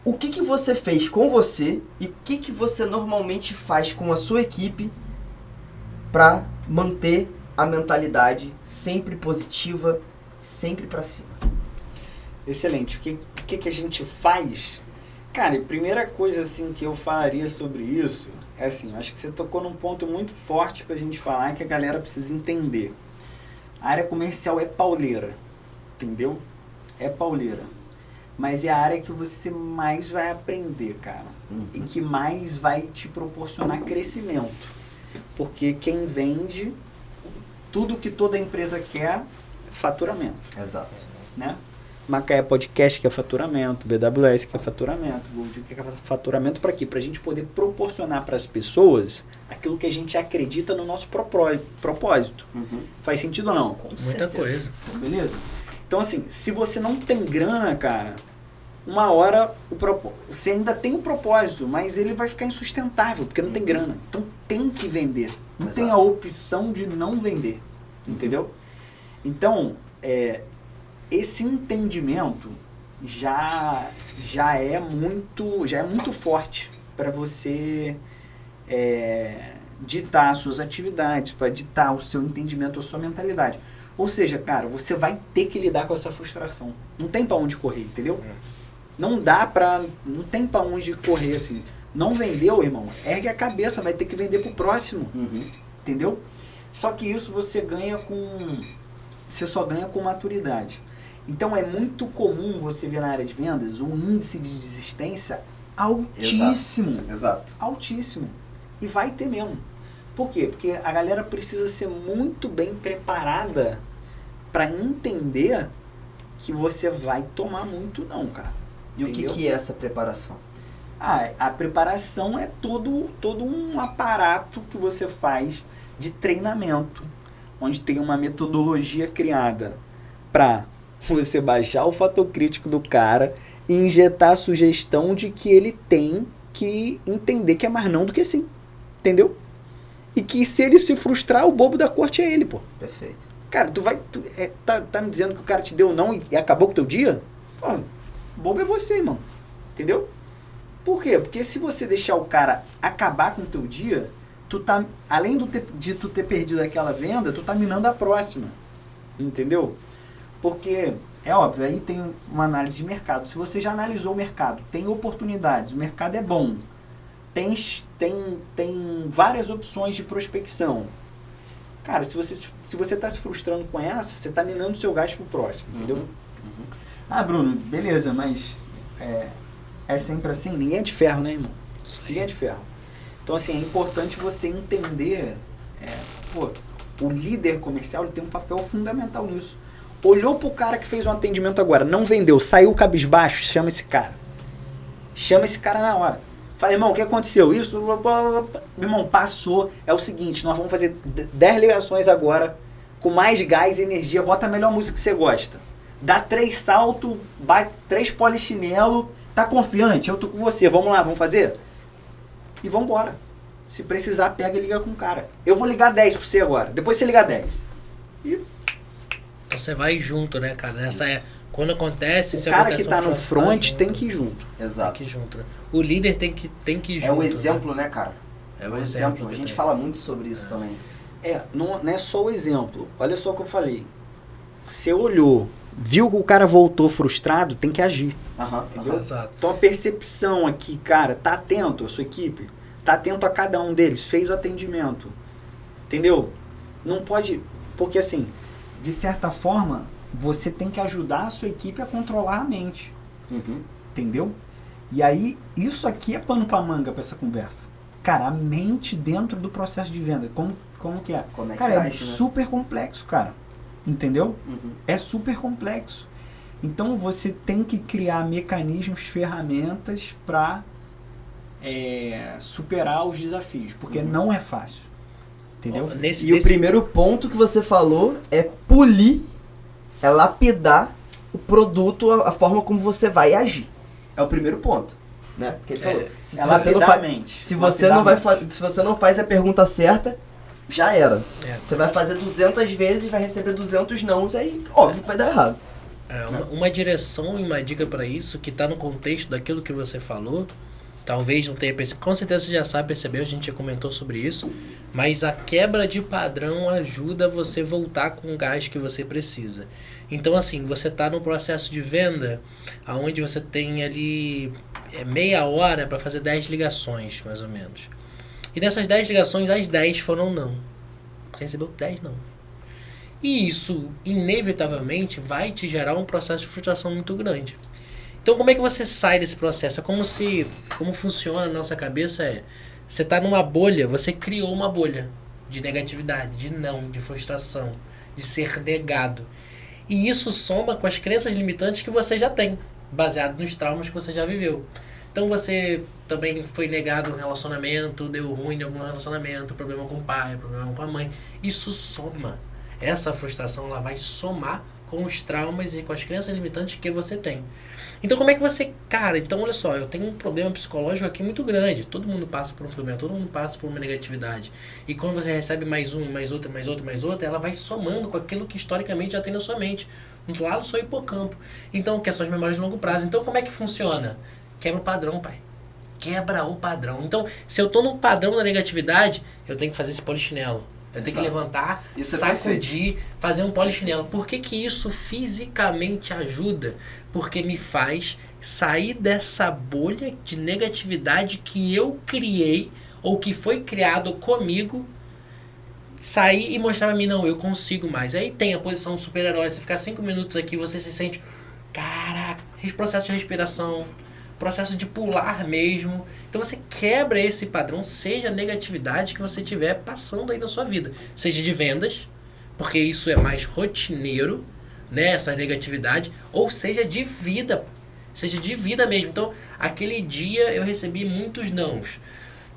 o que você fez com você e o que você normalmente faz com a sua equipe para manter a mentalidade sempre positiva, sempre para cima? Excelente. O que a gente faz? Cara, a primeira coisa assim que eu falaria sobre isso é assim, acho que você tocou num ponto muito forte pra gente falar que a galera precisa entender. A área comercial é pauleira, entendeu? É pauleira. Mas é a área que você mais vai aprender, cara. E que mais vai te proporcionar crescimento. Porque quem vende, tudo que toda empresa quer é faturamento. Exato. Né? Macaé Podcast que é faturamento, BWS que é faturamento, Goldinho que é faturamento para quê? Para a gente poder proporcionar para as pessoas aquilo que a gente acredita no nosso propósito. Faz sentido ou não? Muita coisa. Beleza? Então assim, se você não tem grana, cara, uma hora você ainda tem um propósito, mas ele vai ficar insustentável, porque não tem grana. Então tem que vender. Não tem a opção de não vender. Entendeu? Então, esse entendimento já é muito forte para você ditar as suas atividades, para ditar o seu entendimento, a sua mentalidade. Ou seja, cara, você vai ter que lidar com essa frustração. Não tem para onde correr, entendeu? Não tem para onde correr assim. Não vendeu, irmão, ergue a cabeça, vai ter que vender pro próximo. Entendeu? Só que isso você só ganha com maturidade. Então é muito comum você ver na área de vendas um índice de desistência altíssimo. Exato. Altíssimo. E vai ter mesmo. Por quê? Porque a galera precisa ser muito bem preparada para entender que você vai tomar muito não, cara. E entendeu? O que é essa preparação? A preparação é todo um aparato que você faz de treinamento, onde tem uma metodologia criada para você baixar o fator crítico do cara e injetar a sugestão de que ele tem que entender que é mais não do que sim. Entendeu? E que se ele se frustrar, o bobo da corte é ele, pô. Perfeito. Cara, tá me dizendo que o cara te deu não e acabou com o teu dia? Pô, bobo é você, irmão. Entendeu? Por quê? Porque se você deixar o cara acabar com o teu dia, tu tá, além de tu ter perdido aquela venda, tu tá minando a próxima. Entendeu? Porque, é óbvio, aí tem uma análise de mercado. Se você já analisou o mercado, tem oportunidades, o mercado é bom, tem várias opções de prospecção. Cara, se você tá se frustrando com essa, você tá minando o seu gasto pro próximo, entendeu? Ah, Bruno, beleza, mas é sempre assim? Ninguém é de ferro, né, irmão? Ninguém é de ferro. Então, assim, é importante você entender, o líder comercial ele tem um papel fundamental nisso. Olhou pro cara que fez um atendimento agora, não vendeu, saiu cabisbaixo, chama esse cara. Chama esse cara na hora. Fala, irmão, o que aconteceu? Isso, blá, blá, blá. Meu irmão, passou. É o seguinte, nós vamos fazer 10 ligações agora, com mais gás e energia, bota a melhor música que você gosta. Dá 3 saltos, bate 3 polichinelo, tá confiante? Eu tô com você, vamos lá, vamos fazer? E vamos embora. Se precisar, pega e liga com o cara. Eu vou ligar 10 pra você agora, depois você liga 10. E... Então você vai junto, né, cara? Quando acontece... O cara que tá no front tem que ir junto. Exato. Tem que ir junto, né? O líder tem que ir junto. É o exemplo, né, cara? É o exemplo. A gente fala muito sobre isso também. Não é só o exemplo. Olha só o que eu falei. Você olhou, viu que o cara voltou frustrado, tem que agir. Entendeu? Exato. Então a percepção aqui, cara, tá atento à sua equipe, tá atento a cada um deles, fez o atendimento. Entendeu? Não pode... Porque assim, de certa forma, você tem que ajudar a sua equipe a controlar a mente. Entendeu? E aí, isso aqui é pano pra manga pra essa conversa. Cara, a mente dentro do processo de venda, como que é? Como é que cara, age, é super complexo, cara. Entendeu? É super complexo. Então, você tem que criar mecanismos, ferramentas pra superar os desafios. Porque não é fácil. Entendeu? O primeiro ponto que você falou é polir, é lapidar o produto, a forma como você vai agir. É o primeiro ponto, né? Porque ele falou. Se você não faz a pergunta certa, já era. Você vai fazer 200 vezes, vai receber 200 nãos, aí óbvio que vai dar errado. Uma direção e uma dica para isso, que está no contexto daquilo que você falou, talvez não tenha percebido, com certeza você já sabe, percebeu, a gente já comentou sobre isso, mas a quebra de padrão ajuda você voltar com o gás que você precisa. Então, assim, você está no processo de venda, onde você tem ali meia hora para fazer 10 ligações, mais ou menos. E dessas 10 ligações, as 10 foram não. Você recebeu 10 não. E isso, inevitavelmente, vai te gerar um processo de frustração muito grande. Então, como é que você sai desse processo? É como funciona na nossa cabeça você está numa bolha, você criou uma bolha de negatividade, de não, de frustração, de ser negado. E isso soma com as crenças limitantes que você já tem, baseado nos traumas que você já viveu. Então você também foi negado no relacionamento, deu ruim em algum relacionamento, problema com o pai, problema com a mãe. Isso soma. Essa frustração ela vai somar com os traumas e com as crenças limitantes que você tem. Então como é que você... Cara, então olha só, eu tenho um problema psicológico aqui muito grande. Todo mundo passa por um problema, todo mundo passa por uma negatividade. E quando você recebe mais um, mais outro, mais outro, mais outro, ela vai somando com aquilo que historicamente já tem na sua mente. Lá no seu hipocampo. Então, que são as memórias de longo prazo. Então como é que funciona? Quebra o padrão, pai. Quebra o padrão. Então, se eu tô no padrão da negatividade, eu tenho que fazer esse polichinelo. Eu tenho que levantar, sacudir, fazer um polichinelo. Por que isso fisicamente ajuda? Porque me faz sair dessa bolha de negatividade que eu criei, ou que foi criado comigo, sair e mostrar pra mim, não, eu consigo mais. Aí tem a posição super-herói, você ficar 5 minutos aqui, você se sente, caraca, processo de respiração, processo de pular mesmo. Então você quebra esse padrão, seja a negatividade que você estiver passando aí na sua vida. Seja de vendas, porque isso é mais rotineiro, né, essa negatividade, ou seja de vida. Seja de vida mesmo. Então, aquele dia eu recebi muitos nãos.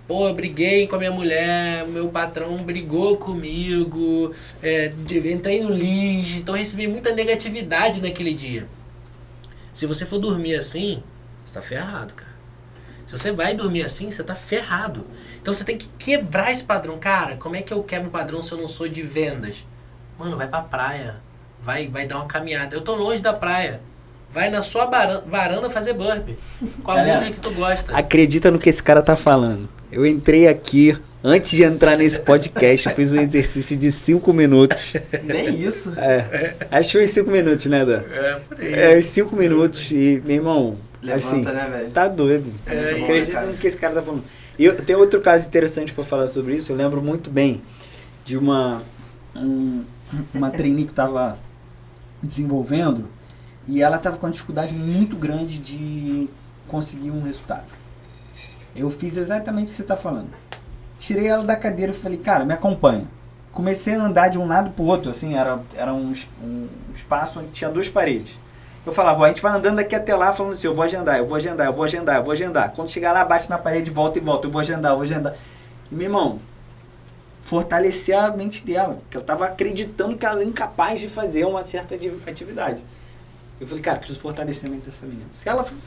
Pô, eu briguei com a minha mulher, meu patrão brigou comigo, entrei no lixo, então eu recebi muita negatividade naquele dia. Se você for dormir assim, tá ferrado, cara. Se você vai dormir assim, você tá ferrado. Então você tem que quebrar esse padrão. Cara, como é que eu quebro o padrão se eu não sou de vendas? Mano, vai pra praia. Vai dar uma caminhada. Eu tô longe da praia. Vai na sua varanda fazer burpee. Com a música que tu gosta. Acredita no que esse cara tá falando. Eu entrei aqui, antes de entrar nesse podcast, eu fiz um exercício de 5 minutos. Nem isso. Acho que foi 5 minutos, né, Dan? Por aí. 5 minutos e, meu irmão, Levanta, assim, né, velho? tá doido. Muito bom, Acredita cara. no que esse cara tá falando. E tem outro caso interessante pra falar sobre isso. Eu lembro muito bem de uma trainee que tava desenvolvendo e ela tava com uma dificuldade muito grande de conseguir um resultado. Eu fiz exatamente o que você tá falando. Tirei ela da cadeira e falei, cara, me acompanha. Comecei a andar de um lado pro outro, assim, era um espaço onde tinha 2 paredes. Eu falava, ó, a gente vai andando daqui até lá, falando assim, eu vou agendar. Quando chegar lá, bate na parede, volta, eu vou agendar. E, meu irmão, fortalecer a mente dela, que ela tava acreditando que ela era incapaz de fazer uma certa atividade. Eu falei, cara, preciso fortalecer a mente dessa menina.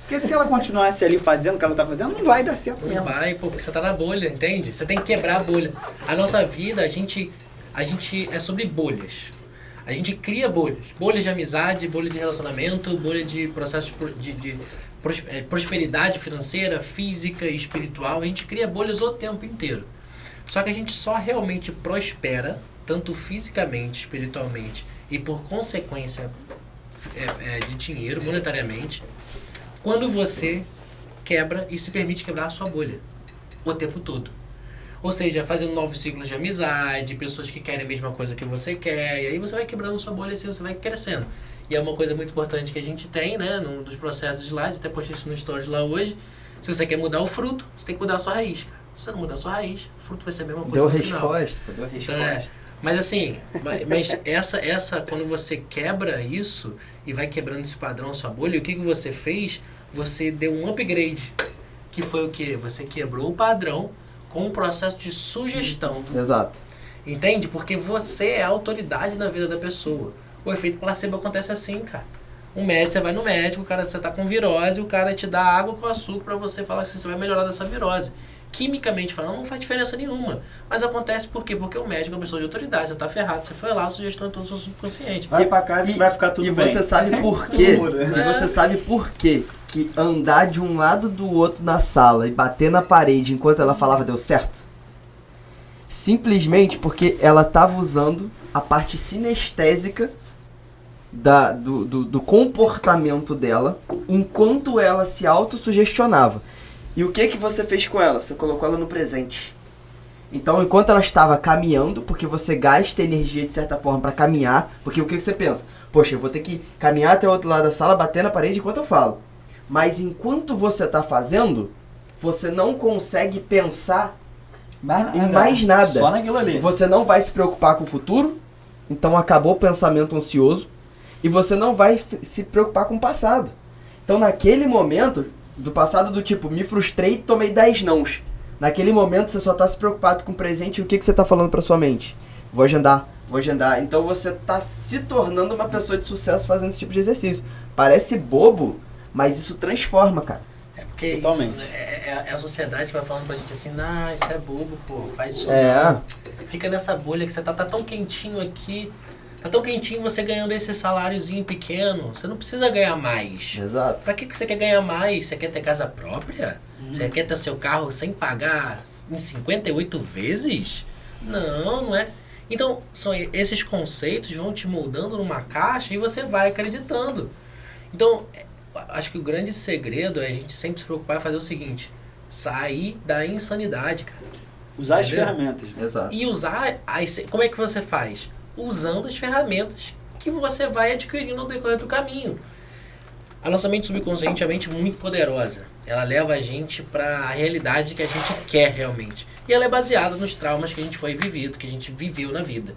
Porque se ela continuasse ali fazendo o que ela tá fazendo, não vai dar certo mesmo. Não vai, pô, porque você tá na bolha, entende? Você tem que quebrar a bolha. A nossa vida, a gente é sobre bolhas. A gente cria bolhas. Bolhas de amizade, bolha de relacionamento, bolha de processo de prosperidade financeira, física e espiritual. A gente cria bolhas o tempo inteiro. Só que a gente só realmente prospera, tanto fisicamente, espiritualmente e por consequência de dinheiro, monetariamente, quando você quebra e se permite quebrar a sua bolha o tempo todo. Ou seja, fazendo novos ciclos de amizade, pessoas que querem a mesma coisa que você quer, e aí você vai quebrando sua bolha e assim você vai crescendo. E é uma coisa muito importante que a gente tem, né, num dos processos de slide, até postei isso no stories lá hoje. Se você quer mudar o fruto, você tem que mudar a sua raiz, cara. Se você não mudar a sua raiz, o fruto vai ser a mesma coisa no final. Deu resposta. Então, mas assim, essa quando você quebra isso e vai quebrando esse padrão, sua bolha, o que você fez? Você deu um upgrade, que foi o quê? Você quebrou o padrão com um processo de sugestão. Exato. Entende? Porque você é a autoridade na vida da pessoa. O efeito placebo acontece assim, cara. Você vai no médico, você tá com virose, o cara te dá água com açúcar pra você falar que você vai melhorar dessa virose. Quimicamente falando, não faz diferença nenhuma. Mas acontece por quê? Porque o médico é uma pessoa de autoridade, você tá ferrado, você foi lá, a sugestão é todo o seu subconsciente. Vai pra casa e vai ficar tudo bem. E você sabe por quê? E você sabe por quê que andar de um lado do outro na sala e bater na parede enquanto ela falava deu certo? Simplesmente porque ela estava usando a parte sinestésica do comportamento dela enquanto ela se autossugestionava. E o que você fez com ela? Você colocou ela no presente. Então, enquanto ela estava caminhando, porque você gasta energia de certa forma para caminhar, porque o que você pensa? Poxa, eu vou ter que caminhar até o outro lado da sala, bater na parede enquanto eu falo. Mas enquanto você está fazendo, você não consegue pensar em mais nada. Só naquilo ali. Você não vai se preocupar com o futuro, então acabou o pensamento ansioso, e você não vai se preocupar com o passado. Então, naquele momento, do passado do tipo, me frustrei e tomei 10 nãos. Naquele momento, você só está se preocupado com o presente e o que você está falando para sua mente? Vou agendar. Então, você está se tornando uma pessoa de sucesso fazendo esse tipo de exercício. Parece bobo, mas isso transforma, cara. É porque totalmente. Isso, é a sociedade que vai falando pra gente assim, isso é bobo, pô, faz isso não. Fica nessa bolha que você tá tão quentinho aqui, tá tão quentinho você ganhando esse saláriozinho pequeno, você não precisa ganhar mais. Exato. Pra que você quer ganhar mais? Você quer ter casa própria? Você quer ter seu carro sem pagar em 58 vezes? Não é. Então, esses conceitos vão te moldando numa caixa e você vai acreditando. Então, acho que o grande segredo é a gente sempre se preocupar em fazer o seguinte: sair da insanidade, cara. Usar Entendeu? as ferramentas. Né? Exato. E usar... Como é que você faz? Usando as ferramentas que você vai adquirindo no decorrer do caminho. A nossa mente subconsciente é uma mente muito poderosa. Ela leva a gente para a realidade que a gente quer realmente. E ela é baseada nos traumas que a gente foi vivido, que a gente viveu na vida.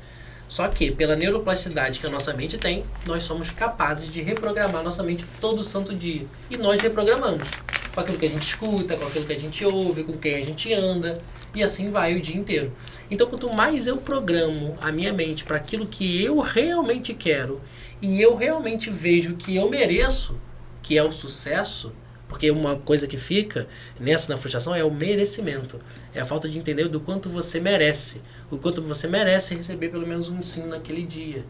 Só que, pela neuroplasticidade que a nossa mente tem, nós somos capazes de reprogramar nossa mente todo santo dia. E nós reprogramamos. Com aquilo que a gente escuta, com aquilo que a gente ouve, com quem a gente anda. E assim vai o dia inteiro. Então, quanto mais eu programo a minha mente para aquilo que eu realmente quero, e eu realmente vejo que eu mereço, que é o sucesso, Porque uma coisa que fica na frustração é o merecimento. É a falta de entender do quanto você merece. O quanto você merece receber pelo menos um sim naquele dia.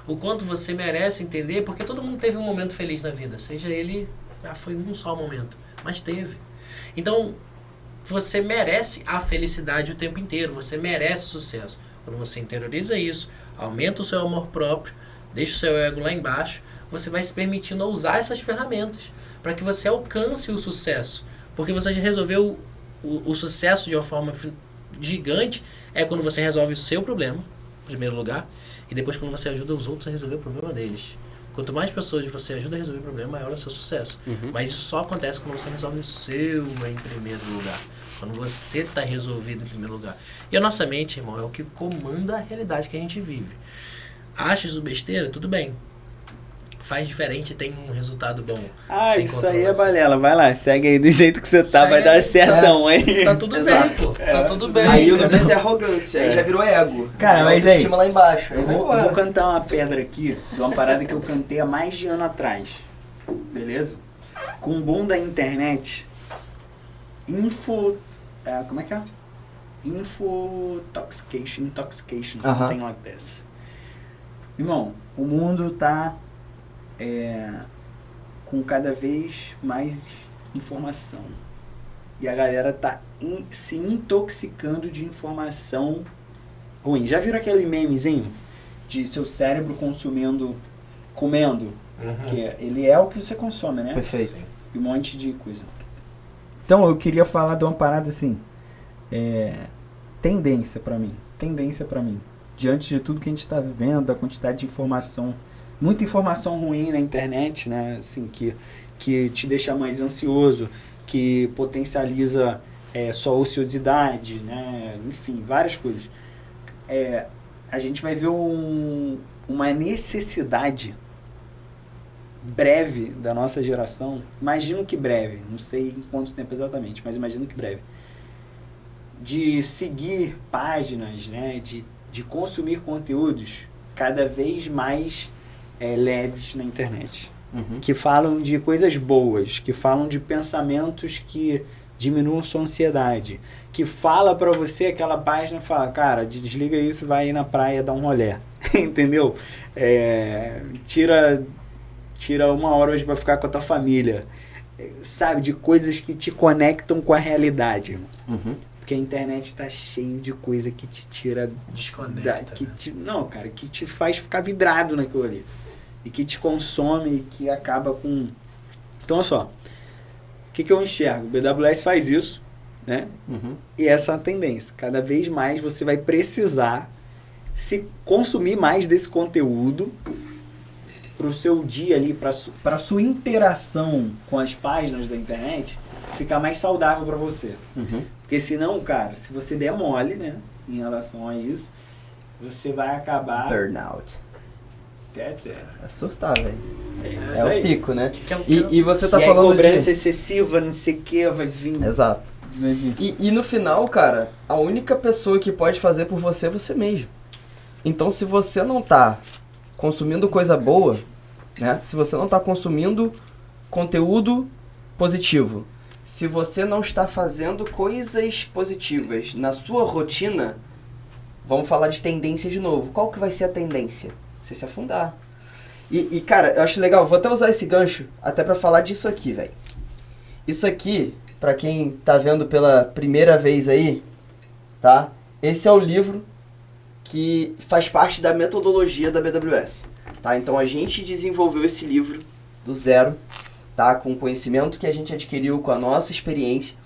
O quanto você merece entender, porque todo mundo teve um momento feliz na vida. Seja ele, foi um só momento, mas teve. Então, você merece a felicidade o tempo inteiro. Você merece o sucesso. Quando você interioriza isso, aumenta o seu amor próprio, deixa o seu ego lá embaixo, você vai se permitindo usar essas ferramentas para que você alcance o sucesso. Porque você já resolveu o sucesso de uma forma gigante, é quando você resolve o seu problema, em primeiro lugar, e depois quando você ajuda os outros a resolver o problema deles. Quanto mais pessoas você ajuda a resolver o problema, maior é o seu sucesso. Mas isso só acontece quando você resolve o seu em primeiro lugar. Quando você está resolvido em primeiro lugar. E a nossa mente, irmão, é o que comanda a realidade que a gente vive. Acha isso besteira? Tudo bem. Faz diferente e tem um resultado bom. Isso aí é balela. Vai lá, segue aí do jeito que você tá. Vai dar certão, hein? Tá tudo bem, pô. Tá tudo bem. Aí o nome desse é arrogância. Aí já virou ego. Cara, mas aí, estima lá embaixo. Eu vou cantar uma pedra aqui, de uma parada que eu cantei há mais de ano atrás. Beleza? Com o boom da internet, como é que é? Intoxication, something like this. Irmão, o mundo tá com cada vez mais informação. E a galera tá se intoxicando de informação ruim. Já viram aquele memezinho de seu cérebro comendo? Que ele é o que você consome, né? Perfeito. E um monte de coisa. Então, eu queria falar de uma parada assim. Tendência pra mim. Diante de tudo que a gente tá vivendo, da quantidade de informação, muita informação ruim na internet, né? Assim, que te deixa mais ansioso, que potencializa sua ociosidade, né? Enfim, várias coisas. A gente vai ver uma necessidade breve da nossa geração, imagino que breve, não sei em quanto tempo exatamente, mas imagino que breve, de seguir páginas, né? De consumir conteúdos cada vez mais leves na internet. Que falam de coisas boas, que falam de pensamentos que diminuam sua ansiedade, que fala pra você, aquela página fala, cara, desliga isso, vai aí na praia dar um rolê. Entendeu? Tira 1 hora hoje pra ficar com a tua família. Sabe, de coisas que te conectam com a realidade, irmão. Porque a internet tá cheio de coisa que te tira... Desconecta. Não, cara, que te faz ficar vidrado naquilo ali. E que te consome e que acaba com... Então, olha só. O que eu enxergo? O BWS faz isso, né? E essa é a tendência. Cada vez mais você vai precisar se consumir mais desse conteúdo pro seu dia ali, pra sua interação com as páginas da internet ficar mais saudável pra você. Porque senão, cara, se você der mole, né, em relação a isso, você vai acabar... Burnout. That's it. É surtar, velho. É o pico, né? E você tá falando cobrança excessiva, não sei o que, vai vir. Exato. E no final, cara, a única pessoa que pode fazer por você é você mesmo. Então, se você não tá consumindo coisa boa, né? Se você não tá consumindo conteúdo positivo, se você não está fazendo coisas positivas na sua rotina, vamos falar de tendência de novo. Qual que vai ser a tendência? Você se afundar. E cara, eu acho legal, vou até usar esse gancho até pra falar disso aqui, velho. Isso aqui, pra quem tá vendo pela primeira vez aí, tá? Esse é o livro que faz parte da metodologia da BWS, tá? Então a gente desenvolveu esse livro do zero, tá? Com o conhecimento que a gente adquiriu, com a nossa experiência,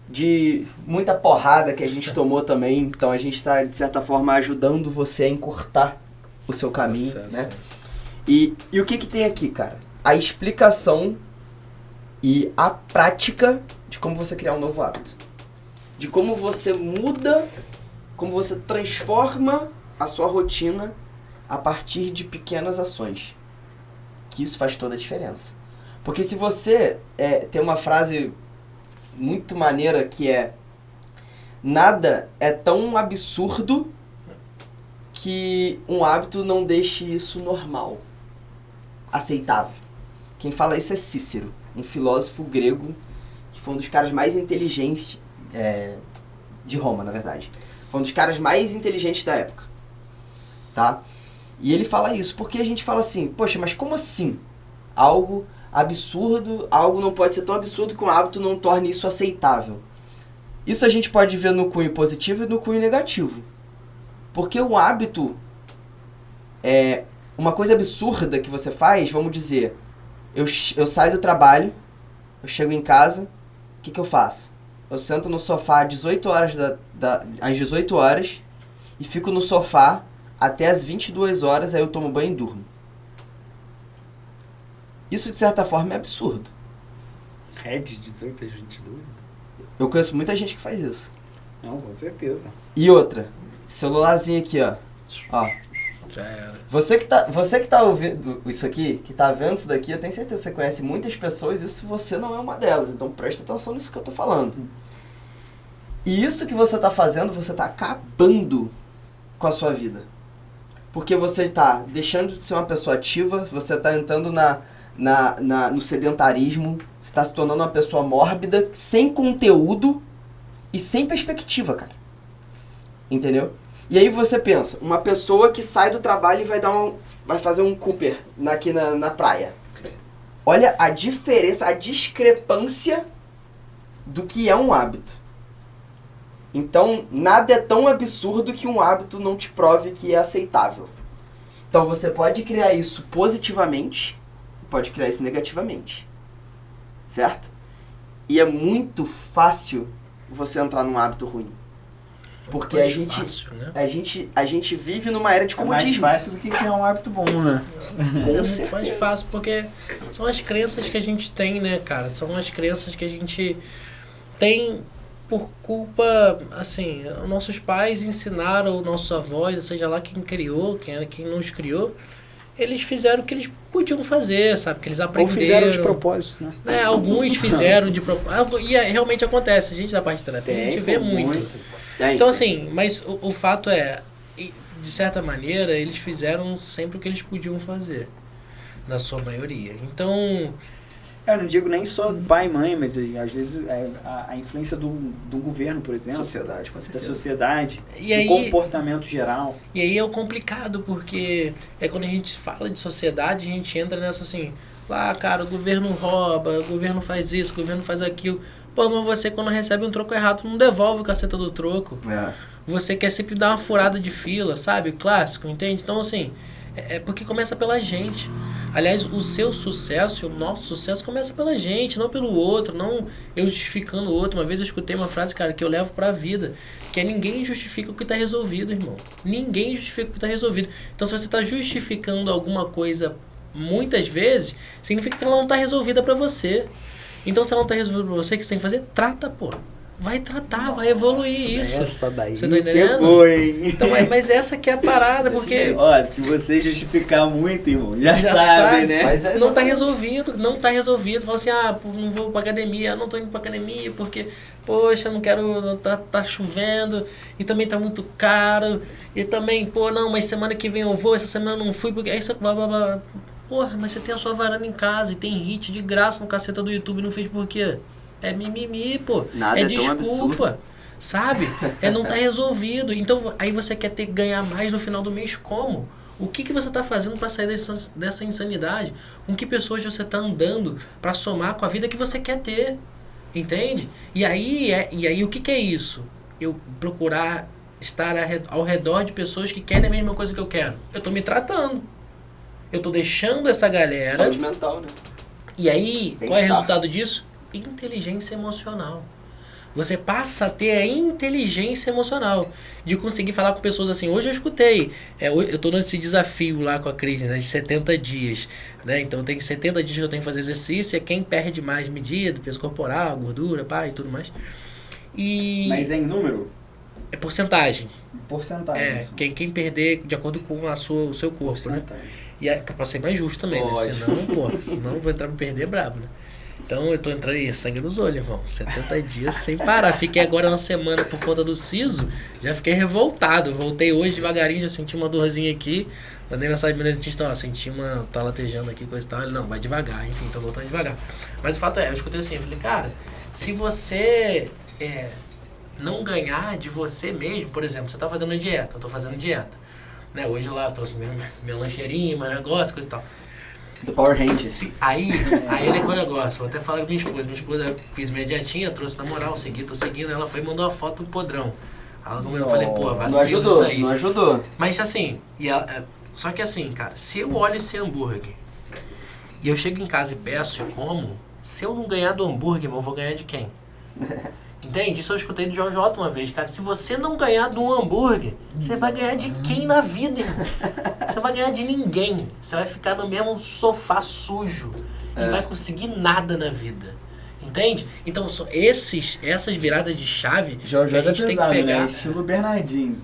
de muita porrada que a gente tomou também. Então a gente tá, de certa forma, ajudando você a encurtar o seu caminho, né? E o que tem aqui, cara? A explicação e a prática de como você criar um novo hábito. De como você muda, como você transforma a sua rotina a partir de pequenas ações. Que isso faz toda a diferença. Porque se você tem uma frase muito maneira que é: nada é tão absurdo que um hábito não deixe isso normal, aceitável. Quem fala isso é Cícero, um filósofo grego, que foi um dos caras mais inteligentes, de Roma, na verdade. Foi um dos caras mais inteligentes da época, tá? E ele fala isso, porque a gente fala assim, poxa, mas como assim? Algo absurdo, algo não pode ser tão absurdo que um hábito não torne isso aceitável. Isso a gente pode ver no cunho positivo e no cunho negativo. Porque o hábito é uma coisa absurda que você faz, vamos dizer, eu saio do trabalho, eu chego em casa, o que eu faço? Eu sento no sofá às 18 horas, às 18 horas e fico no sofá até as 22 horas, aí eu tomo banho e durmo. Isso, de certa forma, é absurdo. É de 18 a 22? Eu conheço muita gente que faz isso. Não, com certeza. E outra, celularzinho aqui, ó. Já era. Você que tá ouvindo isso aqui, que tá vendo isso daqui, eu tenho certeza que você conhece muitas pessoas, isso você não é uma delas, então presta atenção nisso que eu tô falando. E isso que você tá fazendo, você tá acabando com a sua vida. Porque você tá deixando de ser uma pessoa ativa, você tá entrando no sedentarismo, você tá se tornando uma pessoa mórbida, sem conteúdo e sem perspectiva, cara. Entendeu? E aí você pensa, uma pessoa que sai do trabalho e vai fazer um Cooper aqui na praia. Olha a diferença, a discrepância do que é um hábito. Então, nada é tão absurdo que um hábito não te prove que é aceitável. Então, você pode criar isso positivamente, pode criar isso negativamente. Certo? E é muito fácil você entrar num hábito ruim. Porque a gente vive numa era de comodismo. É mais fácil do que criar um hábito bom, né? É muito mais fácil, porque são as crenças que a gente tem, né, cara? São as crenças que a gente tem por culpa, assim, nossos pais ensinaram, nossos avós, seja lá quem criou, quem nos criou, eles fizeram o que eles podiam fazer, sabe? Que eles aprenderam. Ou fizeram de propósito, né? Alguns fizeram de propósito. E realmente acontece. A gente da parte de terapia, a gente vê muito. Então, assim, mas o fato é, de certa maneira, eles fizeram sempre o que eles podiam fazer. Na sua maioria. Então... Eu não digo nem só pai e mãe, mas às vezes a influência do governo, por exemplo. Sociedade, com certeza. Da sociedade, e aí, do comportamento geral. E aí é complicado, porque quando a gente fala de sociedade, a gente entra nessa assim, cara, o governo rouba, o governo faz isso, o governo faz aquilo. Pô, mas você quando recebe um troco errado, não devolve o caceta do troco. Você quer sempre dar uma furada de fila, sabe? Clássico, entende? Então, assim, é porque começa pela gente. Aliás, o seu sucesso, o nosso sucesso começa pela gente, não pelo outro, não eu justificando o outro. Uma vez eu escutei uma frase, cara, que eu levo pra vida, que é: ninguém justifica o que tá resolvido, irmão. Ninguém justifica o que tá resolvido. Então, se você tá justificando alguma coisa muitas vezes, significa que ela não tá resolvida pra você. Então, se ela não tá resolvida pra você, o que você tem que fazer? Trata, pô. Vai tratar, vai evoluir isso. Essa daí você tá entendendo? Pegou, hein? Então, mas essa que é a parada, porque... Ó, se você justificar muito, irmão, já sabe, né? Mas não tá resolvido, não tá resolvido. Fala assim, não vou pra academia, não tô indo pra academia porque, poxa, não quero, tá chovendo e também tá muito caro. E também, não, mas semana que vem eu vou, essa semana eu não fui, porque isso, blá, blá, blá. Porra, mas você tem a sua varanda em casa e tem hit de graça no caceta do YouTube e não fez por quê? É mimimi, pô. Nada é tão desculpa, sabe? Não tá resolvido. Então, aí você quer ganhar mais no final do mês como? O que você tá fazendo para sair dessa insanidade? Com que pessoas você tá andando para somar com a vida que você quer ter? Entende? E aí o que é isso? Eu procurar estar ao redor de pessoas que querem a mesma coisa que eu quero. Eu tô me tratando. Eu tô deixando essa galera... Saúde mental, né? E aí, qual é o resultado disso? Inteligência emocional. Você passa a ter a inteligência emocional de conseguir falar com pessoas assim. Hoje eu escutei, eu tô nesse desafio lá com a Cris, né, de 70 dias, né? Então tem 70 dias que eu tenho que fazer exercício, é quem perde mais medida, peso corporal, gordura, e tudo mais. Mas é em número? É porcentagem. Porcentagem. Quem perder de acordo com o seu corpo, né? E aí, pra ser mais justo também, né? Senão vou entrar pra perder brabo, né? Então eu tô entrando aí, sangue nos olhos, irmão. 70 dias sem parar. Fiquei agora uma semana por conta do siso, já fiquei revoltado. Voltei hoje devagarinho, já senti uma dorzinha aqui. Mandei mensagem pro meu dentista, ó, senti tá latejando aqui, coisa e tal. Ele, não, vai devagar, enfim, tô voltando devagar. Mas o fato é, eu escutei assim, eu falei, cara, se você não ganhar de você mesmo, por exemplo, você tá fazendo dieta, eu tô fazendo dieta. Né? Hoje lá eu trouxe minha lancheirinha, meu negócio, coisa e tal. Do Power Ranger. Aí ele é com o negócio, vou até falar com minha esposa, fiz minha dietinha, trouxe na moral, tô seguindo, ela foi e mandou a foto do podrão. Ela comeu, eu falei, pô, vacilo isso aí. Não ajudou. Mas assim, só que assim, cara, se eu olho esse hambúrguer e eu chego em casa e peço e como, se eu não ganhar do hambúrguer, eu vou ganhar de quem? Entende? Isso eu escutei do João Jota uma vez, cara. Se você não ganhar do hambúrguer, você vai ganhar de quem na vida, irmão? Você vai ganhar de ninguém. Você vai ficar no mesmo sofá sujo e não vai conseguir nada na vida. Entende? Então, essas viradas de chave João que a Jota gente é tem pesado, que pegar. né? Estilo Bernardinho.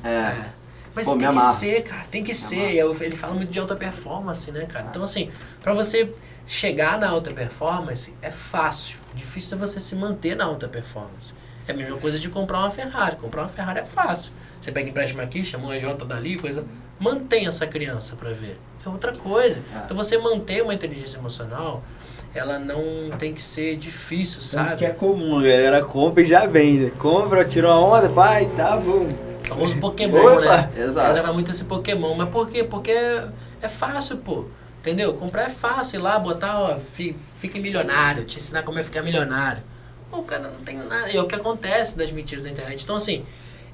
Mas Pô, tem que ser, cara, tem que ser. Ele fala muito de alta performance, né, cara? Então, assim, pra você chegar na alta performance é fácil. Difícil é você se manter na alta performance. É a mesma coisa de comprar uma Ferrari. Comprar uma Ferrari é fácil. Você pega empréstimo aqui, chama um EJ dali, coisa. Mantém essa criança pra ver. É outra coisa. Então, você manter uma inteligência emocional, ela não tem que ser difícil, sabe? Tanto que é comum, a galera compra e já vende. Compra, tira uma onda, pai, tá bom. O famoso Pokémon, né? Exato. A galera vai muito esse Pokémon. Mas por quê? Porque é fácil, pô. Entendeu? Comprar é fácil, ir lá, botar, ó, fique milionário, te ensinar como é ficar milionário. Pô, cara, não tem nada. É o que acontece das mentiras da internet. Então, assim,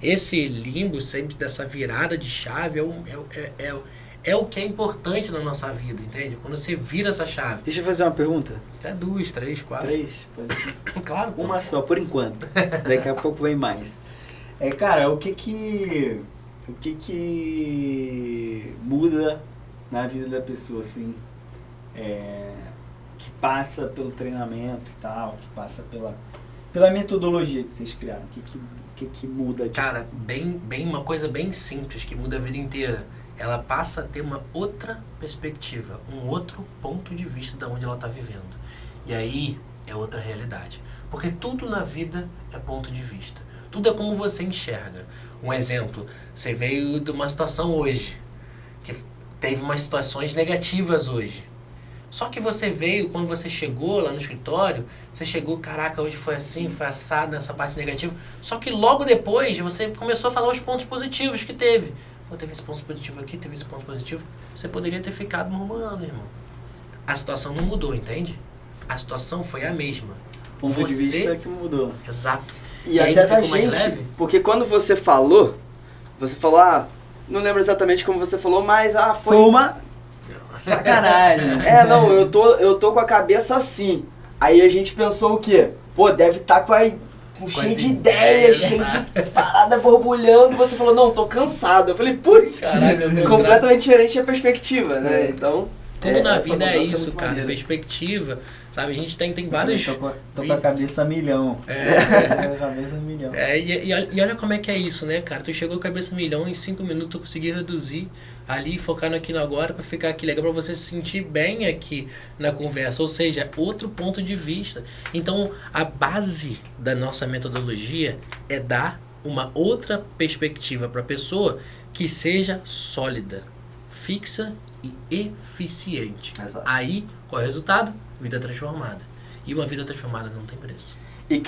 esse limbo sempre dessa virada de chave é o que é importante na nossa vida, entende? Quando você vira essa chave. Deixa eu fazer uma pergunta. Até 2, 3, 4. 3, pode ser. Claro. Pô. Uma só, por enquanto. Daqui a pouco vem mais. Cara, o que muda na vida da pessoa, assim, que passa pelo treinamento e tal, que passa pela metodologia que vocês criaram? O que muda? Cara, uma coisa bem simples, que muda a vida inteira. Ela passa a ter uma outra perspectiva, um outro ponto de vista de onde ela está vivendo. E aí é outra realidade. Porque tudo na vida é ponto de vista. Tudo é como você enxerga. Um exemplo, você veio de uma situação hoje, que teve umas situações negativas hoje. Só que você veio, quando você chegou lá no escritório, você chegou, caraca, hoje foi assim, foi assado nessa parte negativa. Só que logo depois você começou a falar os pontos positivos que teve. Pô, teve esse ponto positivo aqui, teve esse ponto positivo. Você poderia ter ficado murmurando, irmão. A situação não mudou, entende? A situação foi a mesma. O ponto de vista que mudou. Exato. E aí até não da ficou mais gente, leve? porque quando você falou, não lembro exatamente como você falou, mas foi uma sacanagem. Não, eu tô com a cabeça assim. Aí a gente pensou o quê? Pô, deve estar cheio de ideias, cheio de parada borbulhando. Você falou, não, tô cansado. Eu falei, putz, completamente diferente a perspectiva, né? Então... Tudo na vida é isso, cara. Maneira. Perspectiva, sabe? A gente tem vários... Tô com a cabeça a milhão. Cabeça a milhão. E olha como é que é isso, né, cara? Tu chegou com a cabeça a milhão, em 5 minutos tu conseguiu reduzir ali, focar no aqui no agora pra ficar aqui legal, pra você se sentir bem aqui na conversa. Ou seja, outro ponto de vista. Então, a base da nossa metodologia é dar uma outra perspectiva pra pessoa que seja sólida, fixa e eficiente. Exato. Aí, qual é o resultado? Vida transformada. E uma vida transformada não tem preço. E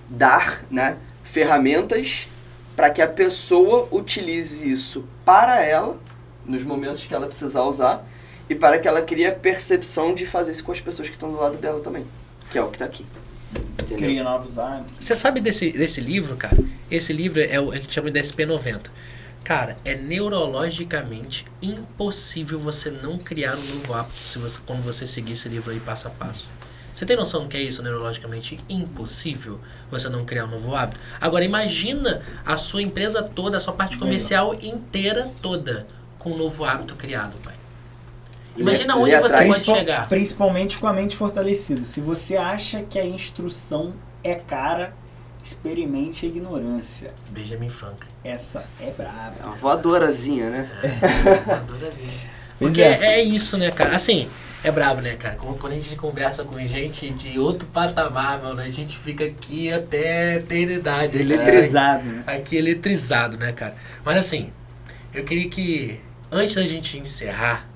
dar, né, ferramentas para que a pessoa utilize isso para ela, nos momentos que ela precisar usar, e para que ela crie a percepção de fazer isso com as pessoas que estão do lado dela também, que é o que está aqui. Entendeu? Cria novos hábitos. Você sabe desse livro, cara? Esse livro é o que chama de SP90. Cara, é neurologicamente impossível você não criar um novo hábito quando você seguir esse livro aí passo a passo. Você tem noção do que é isso, neurologicamente impossível você não criar um novo hábito? Agora, imagina a sua empresa toda, a sua parte comercial inteira toda, com um novo hábito criado, pai. Imagina onde você pode chegar. Principalmente com a mente fortalecida. Se você acha que a instrução é cara, experimente a ignorância. Benjamin Franklin. Essa é brava. É uma voadorazinha, né? Voadorazinha. Porque é isso, né, cara? Assim, é brabo, né, cara? Quando a gente conversa com gente de outro patamar, mano, a gente fica aqui até a eternidade. Eletrizado, né? Aqui eletrizado, né, cara? Mas assim, eu queria que Antes da gente encerrar,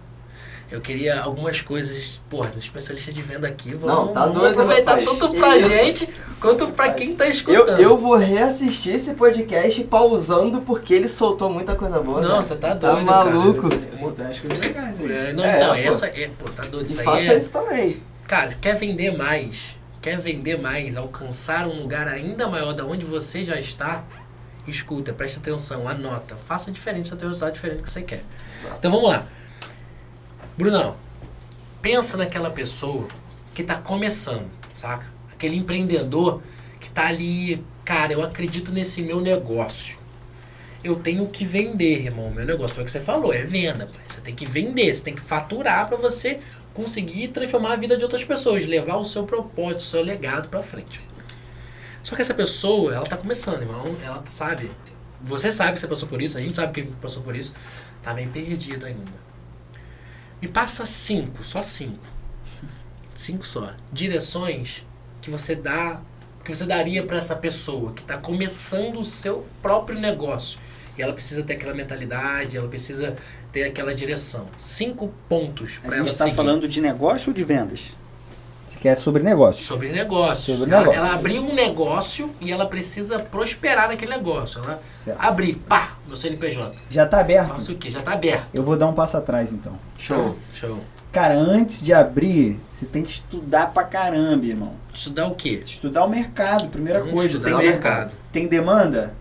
eu queria algumas coisas, porra, do especialista de venda aqui, vamos aproveitar rapaz. tanto pra gente quanto pra quem tá escutando. Eu vou reassistir esse podcast pausando porque ele soltou muita coisa boa. Não, cara. você tá Tá doido, maluco. Você tem as coisas legais aí. Não, É, então, pô. essa tá doido, E isso aí faça isso também. Cara, quer vender mais, alcançar um lugar ainda maior da onde você já está, escuta, presta atenção, anota, faça diferente, você tem o resultado diferente que você quer. Então vamos lá. Brunão, pensa naquela pessoa que tá começando, saca? Aquele empreendedor que tá ali, cara, eu acredito nesse meu negócio. Eu tenho que vender, irmão. Meu negócio foi o que você falou, é venda. Você tem que vender, você tem que faturar para você conseguir transformar a vida de outras pessoas, levar o seu propósito, o seu legado para frente. Só que essa pessoa, ela tá começando, irmão. Ela sabe, você sabe que você passou por isso, a gente sabe que passou por isso, tá bem perdido ainda. Me passa 5 só, direções que você daria para essa pessoa que está começando o seu próprio negócio. E ela precisa ter aquela mentalidade, ela precisa ter aquela direção. 5 pontos para A ela gente está seguir. falando de negócio ou de vendas? Você quer sobre negócio? Sobre negócio. Sobre negócio. Ela abriu um negócio e ela precisa prosperar naquele negócio. Ela Certo. abrir, pá, no CNPJ. Já está aberto? Faça o quê? Já está aberto. Eu vou dar um passo atrás, então. Show. Show. Cara, antes de abrir, você tem que estudar pra caramba, irmão. Estudar o quê? Estudar o mercado, primeira Vamos coisa. estudar o mercado. Tem demanda?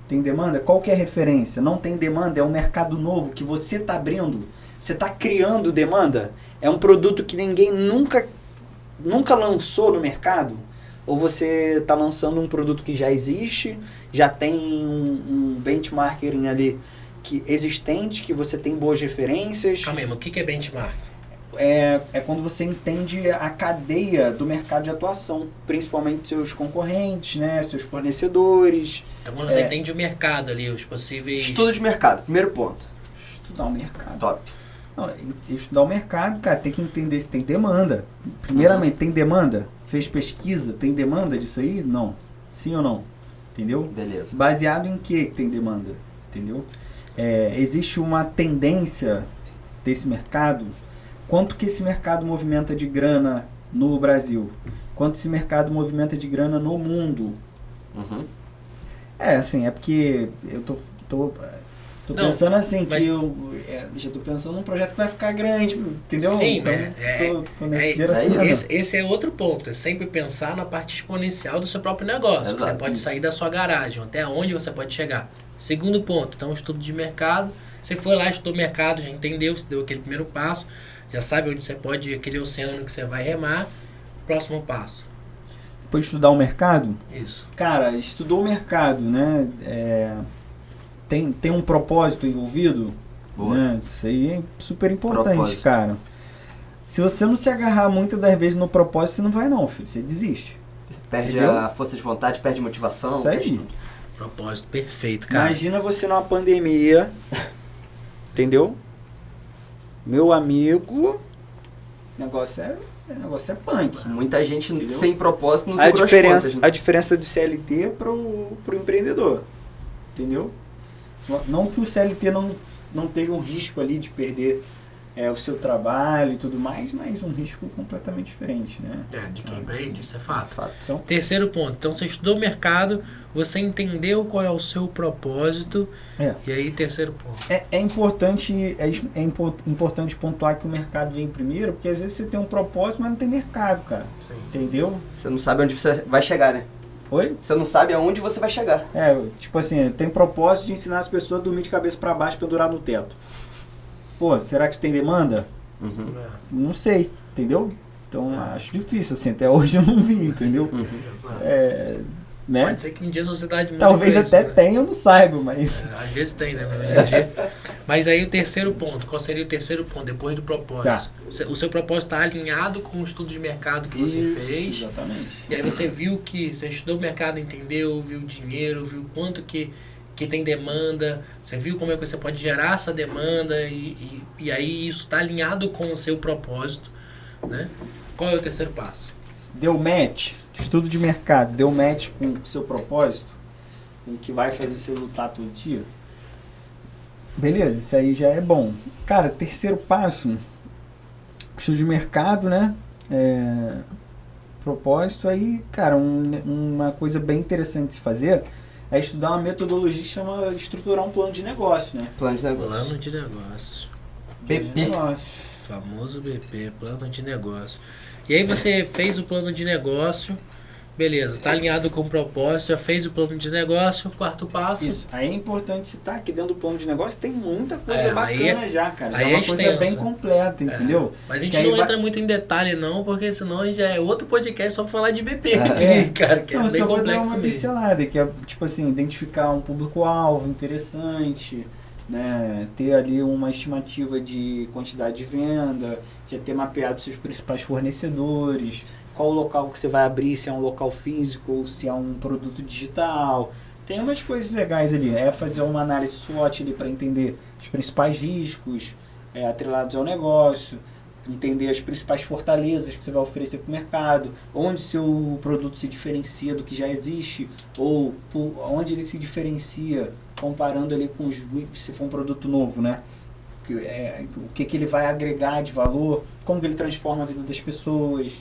Tem demanda? Qual que é a referência? Não tem demanda, é um mercado novo que você está abrindo. Você está criando demanda. É um produto que ninguém nunca lançou no mercado. Ou você está lançando um produto que já existe, já tem um benchmarking ali existente, que você tem boas referências. Calma aí, mas o que é benchmark? É quando você entende a cadeia do mercado de atuação, principalmente seus concorrentes, né, seus fornecedores. Então quando você entende o mercado ali, os possíveis... Estudo de mercado, primeiro ponto. Estudar o mercado. Top. Não, estudar o mercado, cara, tem que entender se tem demanda. Primeiramente, tem demanda? Fez pesquisa? Tem demanda disso aí? Não. Sim ou não? Entendeu? Beleza. Baseado em que tem demanda? Entendeu? Existe uma tendência desse mercado. Quanto que esse mercado movimenta de grana no Brasil? Quanto esse mercado movimenta de grana no mundo? Uhum. Assim, é porque eu tô pensando assim, mas... que eu já tô pensando num projeto que vai ficar grande, entendeu? Sim, então, tô nesse direcionamento. esse é outro ponto, é sempre pensar na parte exponencial do seu próprio negócio. Exato. Você pode sair da sua garagem, até onde você pode chegar. Segundo ponto, então estudo de mercado. Você foi lá, estudou mercado, já entendeu, você deu aquele primeiro passo, já sabe onde você pode ir, aquele oceano que você vai remar. Próximo passo. Depois de estudar o mercado, Isso. cara, estudou o mercado, né? Tem um propósito envolvido, Boa. né? Isso aí é super importante, Propósito. cara. Se você não se agarrar muitas das vezes no propósito, você não vai não, filho. Você desiste. Perde Entendeu? a força de vontade, perde motivação. Isso aí. perde tudo. Propósito perfeito, cara. Imagina você numa pandemia, entendeu? Meu amigo, negócio é punk. Muita gente Entendeu? sem propósito não A segura diferença, as contas. a diferença do CLT pro empreendedor, entendeu? Não que o CLT não tenha um risco ali de perder o seu trabalho e tudo mais, mas um risco completamente diferente, né? De quem empreende, isso é fato. Então, Terceiro ponto, então você estudou o mercado, você entendeu qual é o seu propósito, e aí terceiro ponto. é importante pontuar que o mercado vem primeiro, porque às vezes você tem um propósito, mas não tem mercado, cara. Sim. Entendeu? Você não sabe onde você vai chegar, né? Oi? Você não sabe aonde você vai chegar. Tipo assim, tem propósito de ensinar as pessoas a dormir de cabeça para baixo pendurado no teto. Pô, será que isso tem demanda? Uhum. Não sei, entendeu? Então acho difícil, assim, até hoje eu não vi, entendeu? Né? Pode ser que um dia a sociedade mude. Talvez pra isso, até né? tenha, eu não saiba, mas... Às vezes tem, né? Hoje em dia. Mas aí o terceiro ponto, qual seria o terceiro ponto, depois do propósito? Tá. O seu propósito está alinhado com o estudo de mercado que você Isso, fez. Exatamente. E aí você viu que, você estudou o mercado, entendeu, viu o dinheiro, viu quanto que tem demanda, você viu como é que você pode gerar essa demanda e aí isso está alinhado com o seu propósito, né? Qual é o terceiro passo? Deu match, estudo de mercado, deu match com o seu propósito, com o que vai fazer você lutar todo dia. Beleza, isso aí já é bom. Cara, terceiro passo, estudo de mercado, né? Propósito aí, cara, uma coisa bem interessante de se fazer é estudar uma metodologia que chama estruturar um plano de negócio, né? Plano de negócio. Plano de negócio. BP. Famoso BP, plano de negócio. E aí você fez o plano de negócio, beleza, tá alinhado com o propósito, já fez o plano de negócio, quarto passo. Isso. Aí é importante citar que dentro do plano de negócio tem muita coisa bacana aí já, cara. Já aí é uma é coisa extenso. bem completa, entendeu? Mas a gente Que aí não entra muito em detalhe não, porque senão já é outro podcast só pra falar de BP aqui, É. cara, que Não, é bem só vou dar complexo uma mesmo. pincelada, que é, tipo assim, identificar um público-alvo interessante, né? Ter ali uma estimativa de quantidade de venda, já ter mapeado seus principais fornecedores, qual o local que você vai abrir, se é um local físico ou se é um produto digital. Tem umas coisas legais ali, fazer uma análise SWOT ali para entender os principais riscos atrelados ao negócio, entender as principais fortalezas que você vai oferecer para o mercado, onde seu produto se diferencia do que já existe, ou onde ele se diferencia comparando ali com se for um produto novo, né? O que ele vai agregar de valor, como que ele transforma a vida das pessoas.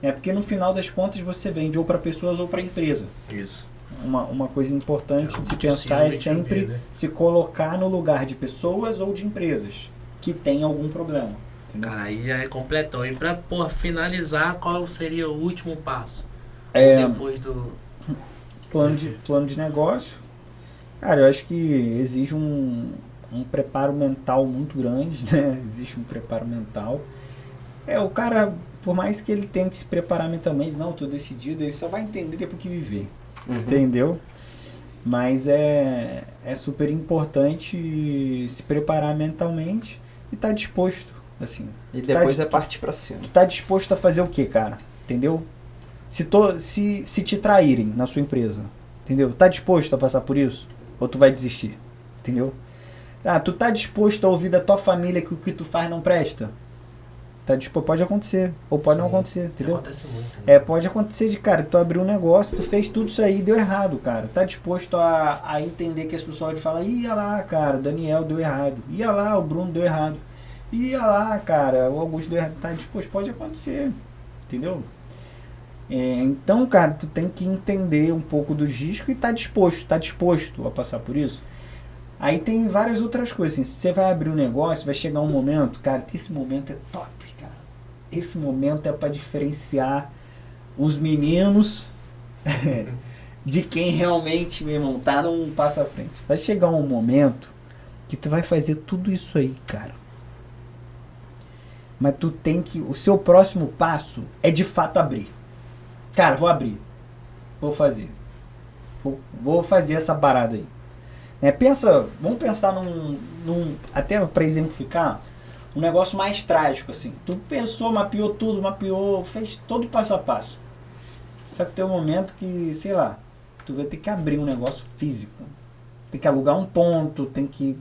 Porque no final das contas você vende ou para pessoas ou para empresa. Isso. Uma coisa importante de se pensar é sempre se colocar no lugar de pessoas ou de empresas que têm algum problema. Entendeu? Cara, aí já é completão. E pra finalizar, qual seria o último passo? Depois do... Plano de negócio. Cara, eu acho que exige um preparo mental muito grande, né? Existe um preparo mental. O cara, por mais que ele tente se preparar mentalmente, não, tô decidido, ele só vai entender depois que viver. Entendeu? Mas é super importante se preparar mentalmente e estar disposto, assim. E depois partir pra cima. Tu tá disposto a fazer o quê, cara? Entendeu? Se te traírem na sua empresa, entendeu? Tá disposto a passar por isso? Ou tu vai desistir? Entendeu? Tu tá disposto a ouvir da tua família que o que tu faz não presta? Tá disposto? Pode acontecer. Ou pode não acontecer, entendeu? Acontece muito, né? Pode acontecer cara, tu abriu um negócio, tu fez tudo isso aí e deu errado, cara. Tá disposto a entender que as pessoas vão falar, ia lá, cara, o Daniel deu errado. Ia lá, o Bruno deu errado. Ia lá, cara, o Augusto deu errado. Tá disposto? Pode acontecer, entendeu? Então, cara, tu tem que entender um pouco do risco e tá disposto a passar por isso. Aí tem várias outras coisas, assim, se você vai abrir um negócio, vai chegar um momento, cara, que esse momento é top, cara. Esse momento é para diferenciar os meninos de quem realmente, meu irmão, tá num passo à frente. Vai chegar um momento que tu vai fazer tudo isso aí, cara. Mas tu tem que... O seu próximo passo é de fato abrir. Cara, vou abrir. Vou fazer. Vou fazer essa parada aí. Vamos pensar num até para exemplificar, um negócio mais trágico, assim. Tu pensou, mapeou tudo, fez todo passo a passo. Só que tem um momento que, sei lá, tu vai ter que abrir um negócio físico. Tem que alugar um ponto, tem que,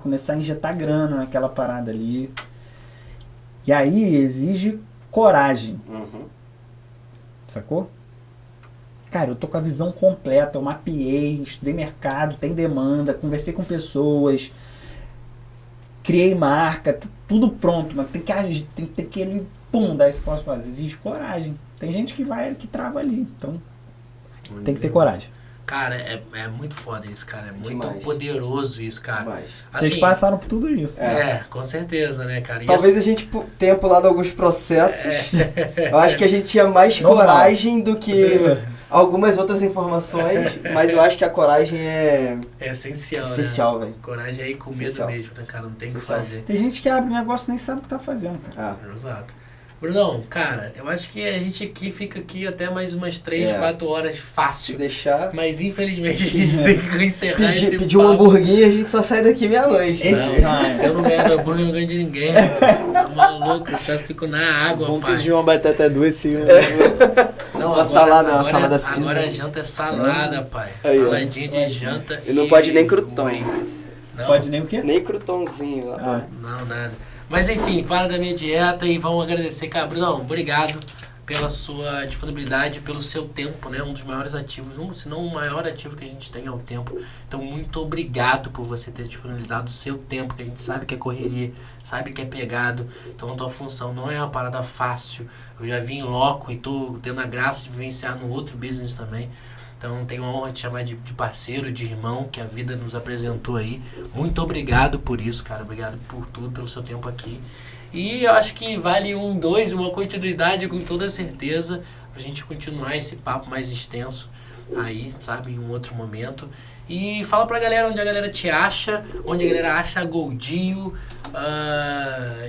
começar a injetar grana naquela parada ali. E aí exige coragem. Sacou? Cara, eu tô com a visão completa, eu mapeei, estudei mercado, tem demanda, conversei com pessoas, criei marca, tudo pronto, mas tem que agir, tem que ele, dar esse próximo passo. Exige coragem. Tem gente que trava ali, então tem que ter coragem. Cara, é muito foda isso, cara. É muito Demais. Poderoso isso, cara. Demais. Assim, Vocês passaram por tudo isso. com certeza, né, cara? E Talvez a gente tenha pulado alguns processos. Eu acho que a gente tinha mais Normal. coragem do que algumas outras informações, mas eu acho que a coragem é essencial, velho. Coragem aí com medo Essencial. mesmo, né, cara? Não tem o que Essencial. fazer. Tem gente que abre um negócio e nem sabe o que tá fazendo, cara. Exato. Brunão, cara, eu acho que a gente fica aqui até mais umas 3, 4 horas Se fácil. deixar... Mas infelizmente a gente tem que encerrar esse Pedir um papo. hamburguinho, a gente só sai daqui meia-noite. Não, se eu não ganhar do hambúrguer, eu não ganho de ninguém. Tá maluco, eu fico na água, Vamos pai. pedir uma batata doce e Não, uma salada cinza. Agora a janta é salada, pai. Aí, ó. Saladinha de janta. E não pode nem crouton. whey. Não, Pode nem o quê? Nem croutonzinho lá. não, nada. Mas enfim, para da minha dieta e vamos agradecer, cara. Brunão, obrigado pela sua disponibilidade, pelo seu tempo, né? Um dos maiores ativos, se não o maior ativo que a gente tem é o tempo. Então, muito obrigado por você ter disponibilizado o seu tempo, que a gente sabe que é correria, sabe que é pegado. Então, a tua função não é uma parada fácil. Eu já vim em loco e tô tendo a graça de vivenciar no outro business também. Então, tenho a honra de chamar de parceiro, de irmão, que a vida nos apresentou aí. Muito obrigado por isso, cara. Obrigado por tudo, pelo seu tempo aqui. E eu acho que vale uma continuidade com toda certeza, pra gente continuar esse papo mais extenso aí, sabe, em um outro momento. E fala pra galera onde a galera te acha, onde a galera acha a Goldil,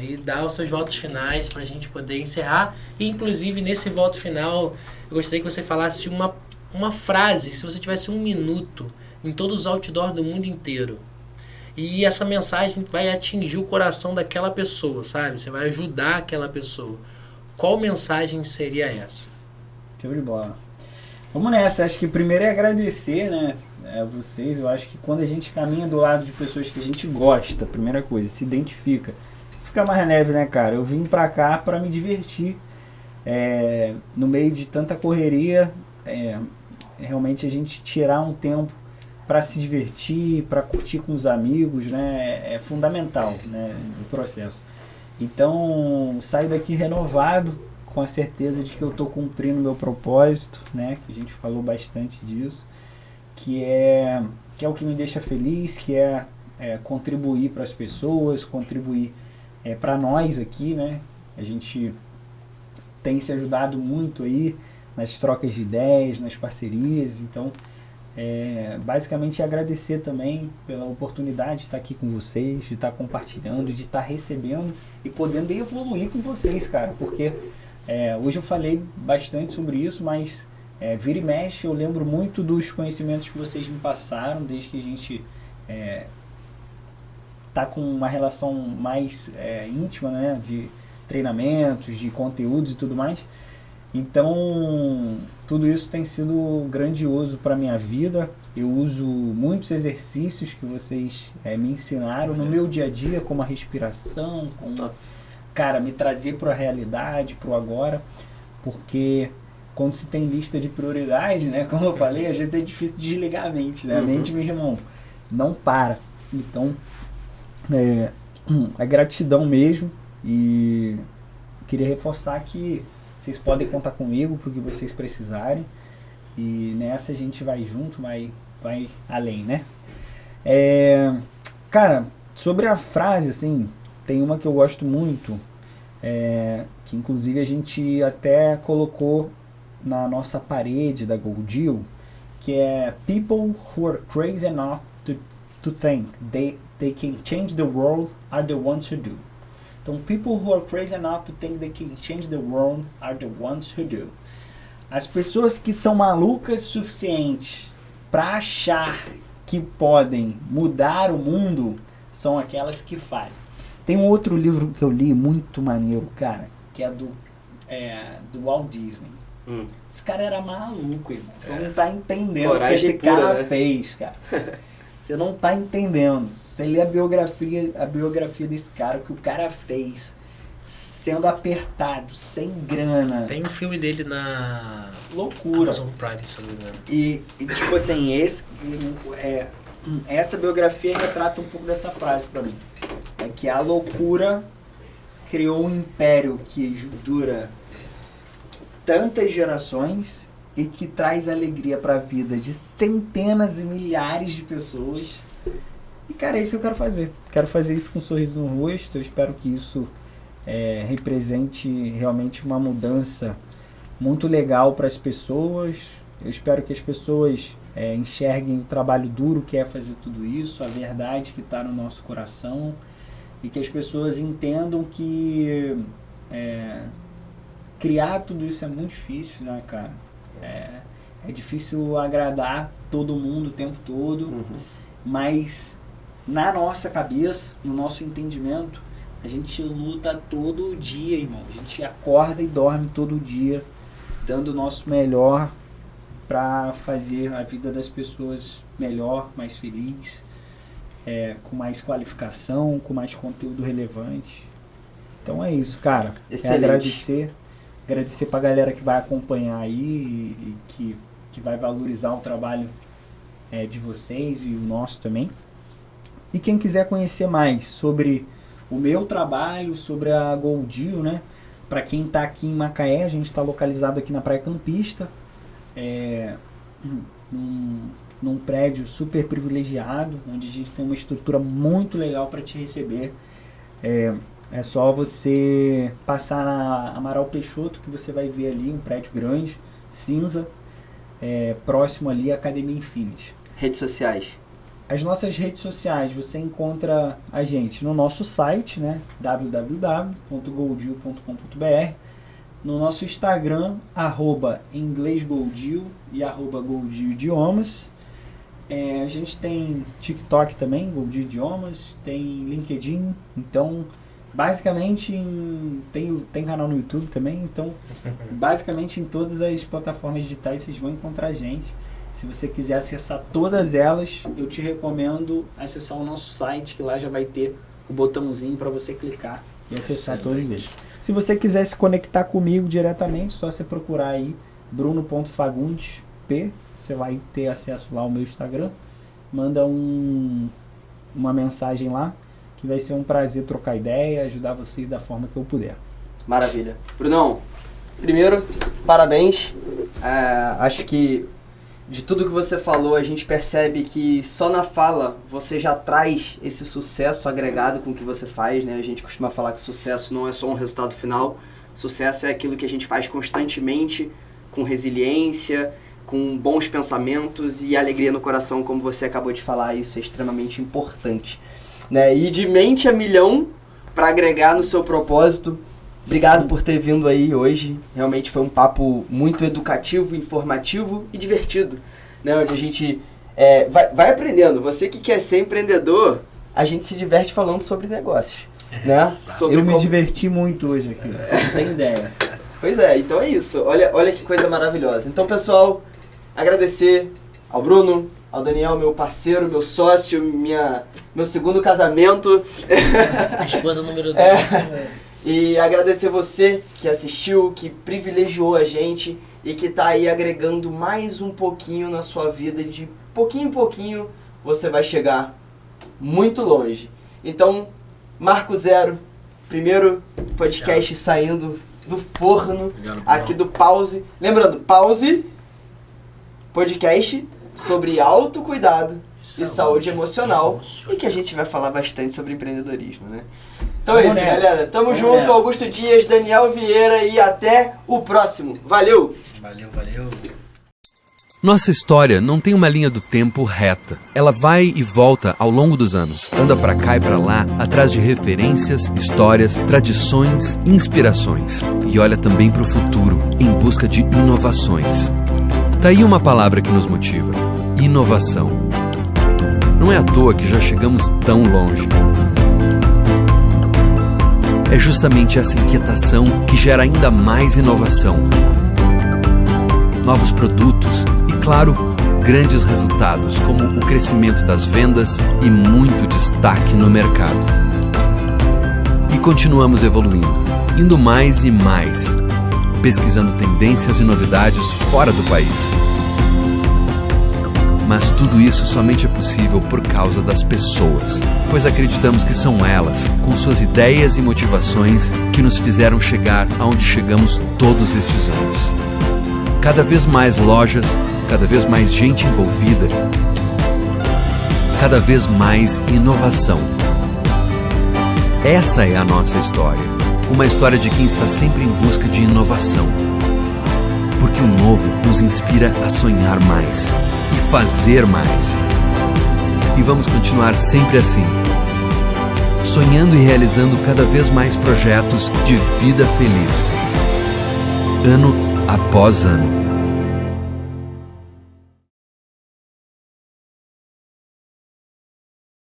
e dá os seus votos finais pra gente poder encerrar. E, inclusive, nesse voto final, eu gostaria que você falasse uma frase, se você tivesse 1 minuto, em todos os outdoors do mundo inteiro. E essa mensagem vai atingir o coração daquela pessoa, sabe? Você vai ajudar aquela pessoa. Qual mensagem seria essa? Show de bola. Vamos nessa. Acho que primeiro é agradecer, né, a vocês. Eu acho que quando a gente caminha do lado de pessoas que a gente gosta, primeira coisa, se identifica, fica mais leve, né, cara? Eu vim pra cá pra me divertir. No meio de tanta correria, realmente a gente tirar um tempo para se divertir, para curtir com os amigos, né, é fundamental, né, no processo. Então, saio daqui renovado, com a certeza de que eu estou cumprindo meu propósito, né, que a gente falou bastante disso, que é o que me deixa feliz, que é contribuir para as pessoas, contribuir para nós aqui, né. A gente tem se ajudado muito aí nas trocas de ideias, nas parcerias, então basicamente agradecer também pela oportunidade de estar aqui com vocês, de estar compartilhando, de estar recebendo e podendo evoluir com vocês, cara, porque hoje eu falei bastante sobre isso, mas vira e mexe eu lembro muito dos conhecimentos que vocês me passaram desde que a gente tá com uma relação mais íntima, né, de treinamentos, de conteúdos e tudo mais. Então, tudo isso tem sido grandioso para minha vida. Eu uso muitos exercícios que vocês me ensinaram no meu dia a dia, como a respiração, como, cara, me trazer para a realidade, para o agora, porque quando se tem lista de prioridade, né, como eu falei, às vezes é difícil desligar a mente, né? A mente, meu irmão, não para. Então, é gratidão mesmo, e queria reforçar que vocês podem contar comigo para o que vocês precisarem. E nessa a gente vai junto, vai além, né? Cara, sobre a frase, assim, tem uma que eu gosto muito, que inclusive a gente até colocou na nossa parede da Goldil, que é "People who are crazy enough to think they can change the world are the ones who do." Então, people who are crazy enough to think they can change the world are the ones who do. As pessoas que são malucas o suficiente para achar que podem mudar o mundo são aquelas que fazem. Tem um outro livro que eu li muito maneiro, cara, que é do Walt Disney. Esse cara era maluco, irmão. Você não tá entendendo o que esse cara fez, cara. Você não tá entendendo. Você lê a biografia desse cara, o que o cara fez, sendo apertado, sem grana. Tem um filme dele na loucura. Amazon Prime, se não me engano. E tipo assim, essa biografia retrata um pouco dessa frase pra mim. É que a loucura criou um império que dura tantas gerações e que traz alegria para a vida de centenas e milhares de pessoas. E, cara, é isso que eu quero fazer. Quero fazer isso com um sorriso no rosto. Eu espero que isso represente realmente uma mudança muito legal para as pessoas. Eu espero que as pessoas enxerguem o trabalho duro que é fazer tudo isso, a verdade que está no nosso coração, e que as pessoas entendam que criar tudo isso é muito difícil, né, cara? É difícil agradar todo mundo o tempo todo, mas na nossa cabeça, no nosso entendimento, a gente luta todo dia, irmão. A gente acorda e dorme todo dia, dando o nosso melhor para fazer a vida das pessoas melhor, mais feliz, com mais qualificação, com mais conteúdo relevante. Então é isso, cara. Excelente. É agradecer Agradecer pra galera que vai acompanhar aí e que vai valorizar o trabalho de vocês e o nosso também. E quem quiser conhecer mais sobre o meu trabalho, sobre a Gold Deal, né? Para quem está aqui em Macaé, a gente está localizado aqui na Praia Campista, num prédio super privilegiado, onde a gente tem uma estrutura muito legal para te receber. É só você passar na Amaral Peixoto que você vai ver ali um prédio grande, cinza, próximo ali à Academia Infinity. Redes sociais. As nossas redes sociais, você encontra a gente no nosso site, né, www.golddeal.com.br, no nosso Instagram, @inglesgolddeal e @golddealidiomas. A gente tem TikTok também, Golddeal Idiomas, tem LinkedIn, então basicamente tem canal no YouTube também, então basicamente em todas as plataformas digitais vocês vão encontrar a gente. Se você quiser acessar todas elas, eu te recomendo acessar o nosso site, que lá já vai ter o botãozinho para você clicar e acessar todos eles. Se você quiser se conectar comigo diretamente, só você procurar aí bruno.fagundes p, você vai ter acesso lá ao meu Instagram. Manda uma mensagem lá, que vai ser um prazer trocar ideia, ajudar vocês da forma que eu puder. Maravilha. Brunão, primeiro, parabéns. Acho que de tudo que você falou, a gente percebe que só na fala você já traz esse sucesso agregado com o que você faz, né? A gente costuma falar que sucesso não é só um resultado final. Sucesso é aquilo que a gente faz constantemente, com resiliência, com bons pensamentos e alegria no coração, como você acabou de falar. Isso é extremamente importante, né? E de mente a milhão para agregar no seu propósito. Obrigado por ter vindo aí hoje. Realmente foi um papo muito educativo, informativo e divertido, né? Onde a gente vai aprendendo. Você que quer ser empreendedor, a gente se diverte falando sobre negócios, né? Eu me diverti muito hoje aqui, você não tem ideia. Pois é, então é isso. Olha que coisa maravilhosa. Então, pessoal, agradecer ao Bruno, ao Daniel, meu parceiro, meu sócio, meu segundo casamento. Esposa número 2. E agradecer você que assistiu, que privilegiou a gente e que está aí agregando mais um pouquinho na sua vida. De pouquinho em pouquinho você vai chegar muito longe. Então, Marco Zero, primeiro podcast saindo do forno, aqui do Pause. Lembrando, Pause, podcast sobre autocuidado e saúde emocional. E que a gente vai falar bastante sobre empreendedorismo, né? Então é isso, galera. Tamo junto, Augusto Dias, Daniel Vieira e até o próximo. Valeu! Valeu. Nossa história não tem uma linha do tempo reta. Ela vai e volta ao longo dos anos. Anda pra cá e pra lá, atrás de referências, histórias, tradições, inspirações. E olha também pro futuro, em busca de inovações. Tá aí uma palavra que nos motiva: inovação. Não é à toa que já chegamos tão longe. É justamente essa inquietação que gera ainda mais inovação. Novos produtos e, claro, grandes resultados, como o crescimento das vendas e muito destaque no mercado. E continuamos evoluindo, indo mais e mais, pesquisando tendências e novidades fora do país. Mas tudo isso somente é possível por causa das pessoas, pois acreditamos que são elas, com suas ideias e motivações, que nos fizeram chegar aonde chegamos todos estes anos. Cada vez mais lojas, cada vez mais gente envolvida, cada vez mais inovação. Essa é a nossa história, uma história de quem está sempre em busca de inovação. Porque o novo nos inspira a sonhar mais e fazer mais. E vamos continuar sempre assim, sonhando e realizando cada vez mais projetos de vida feliz, ano após ano.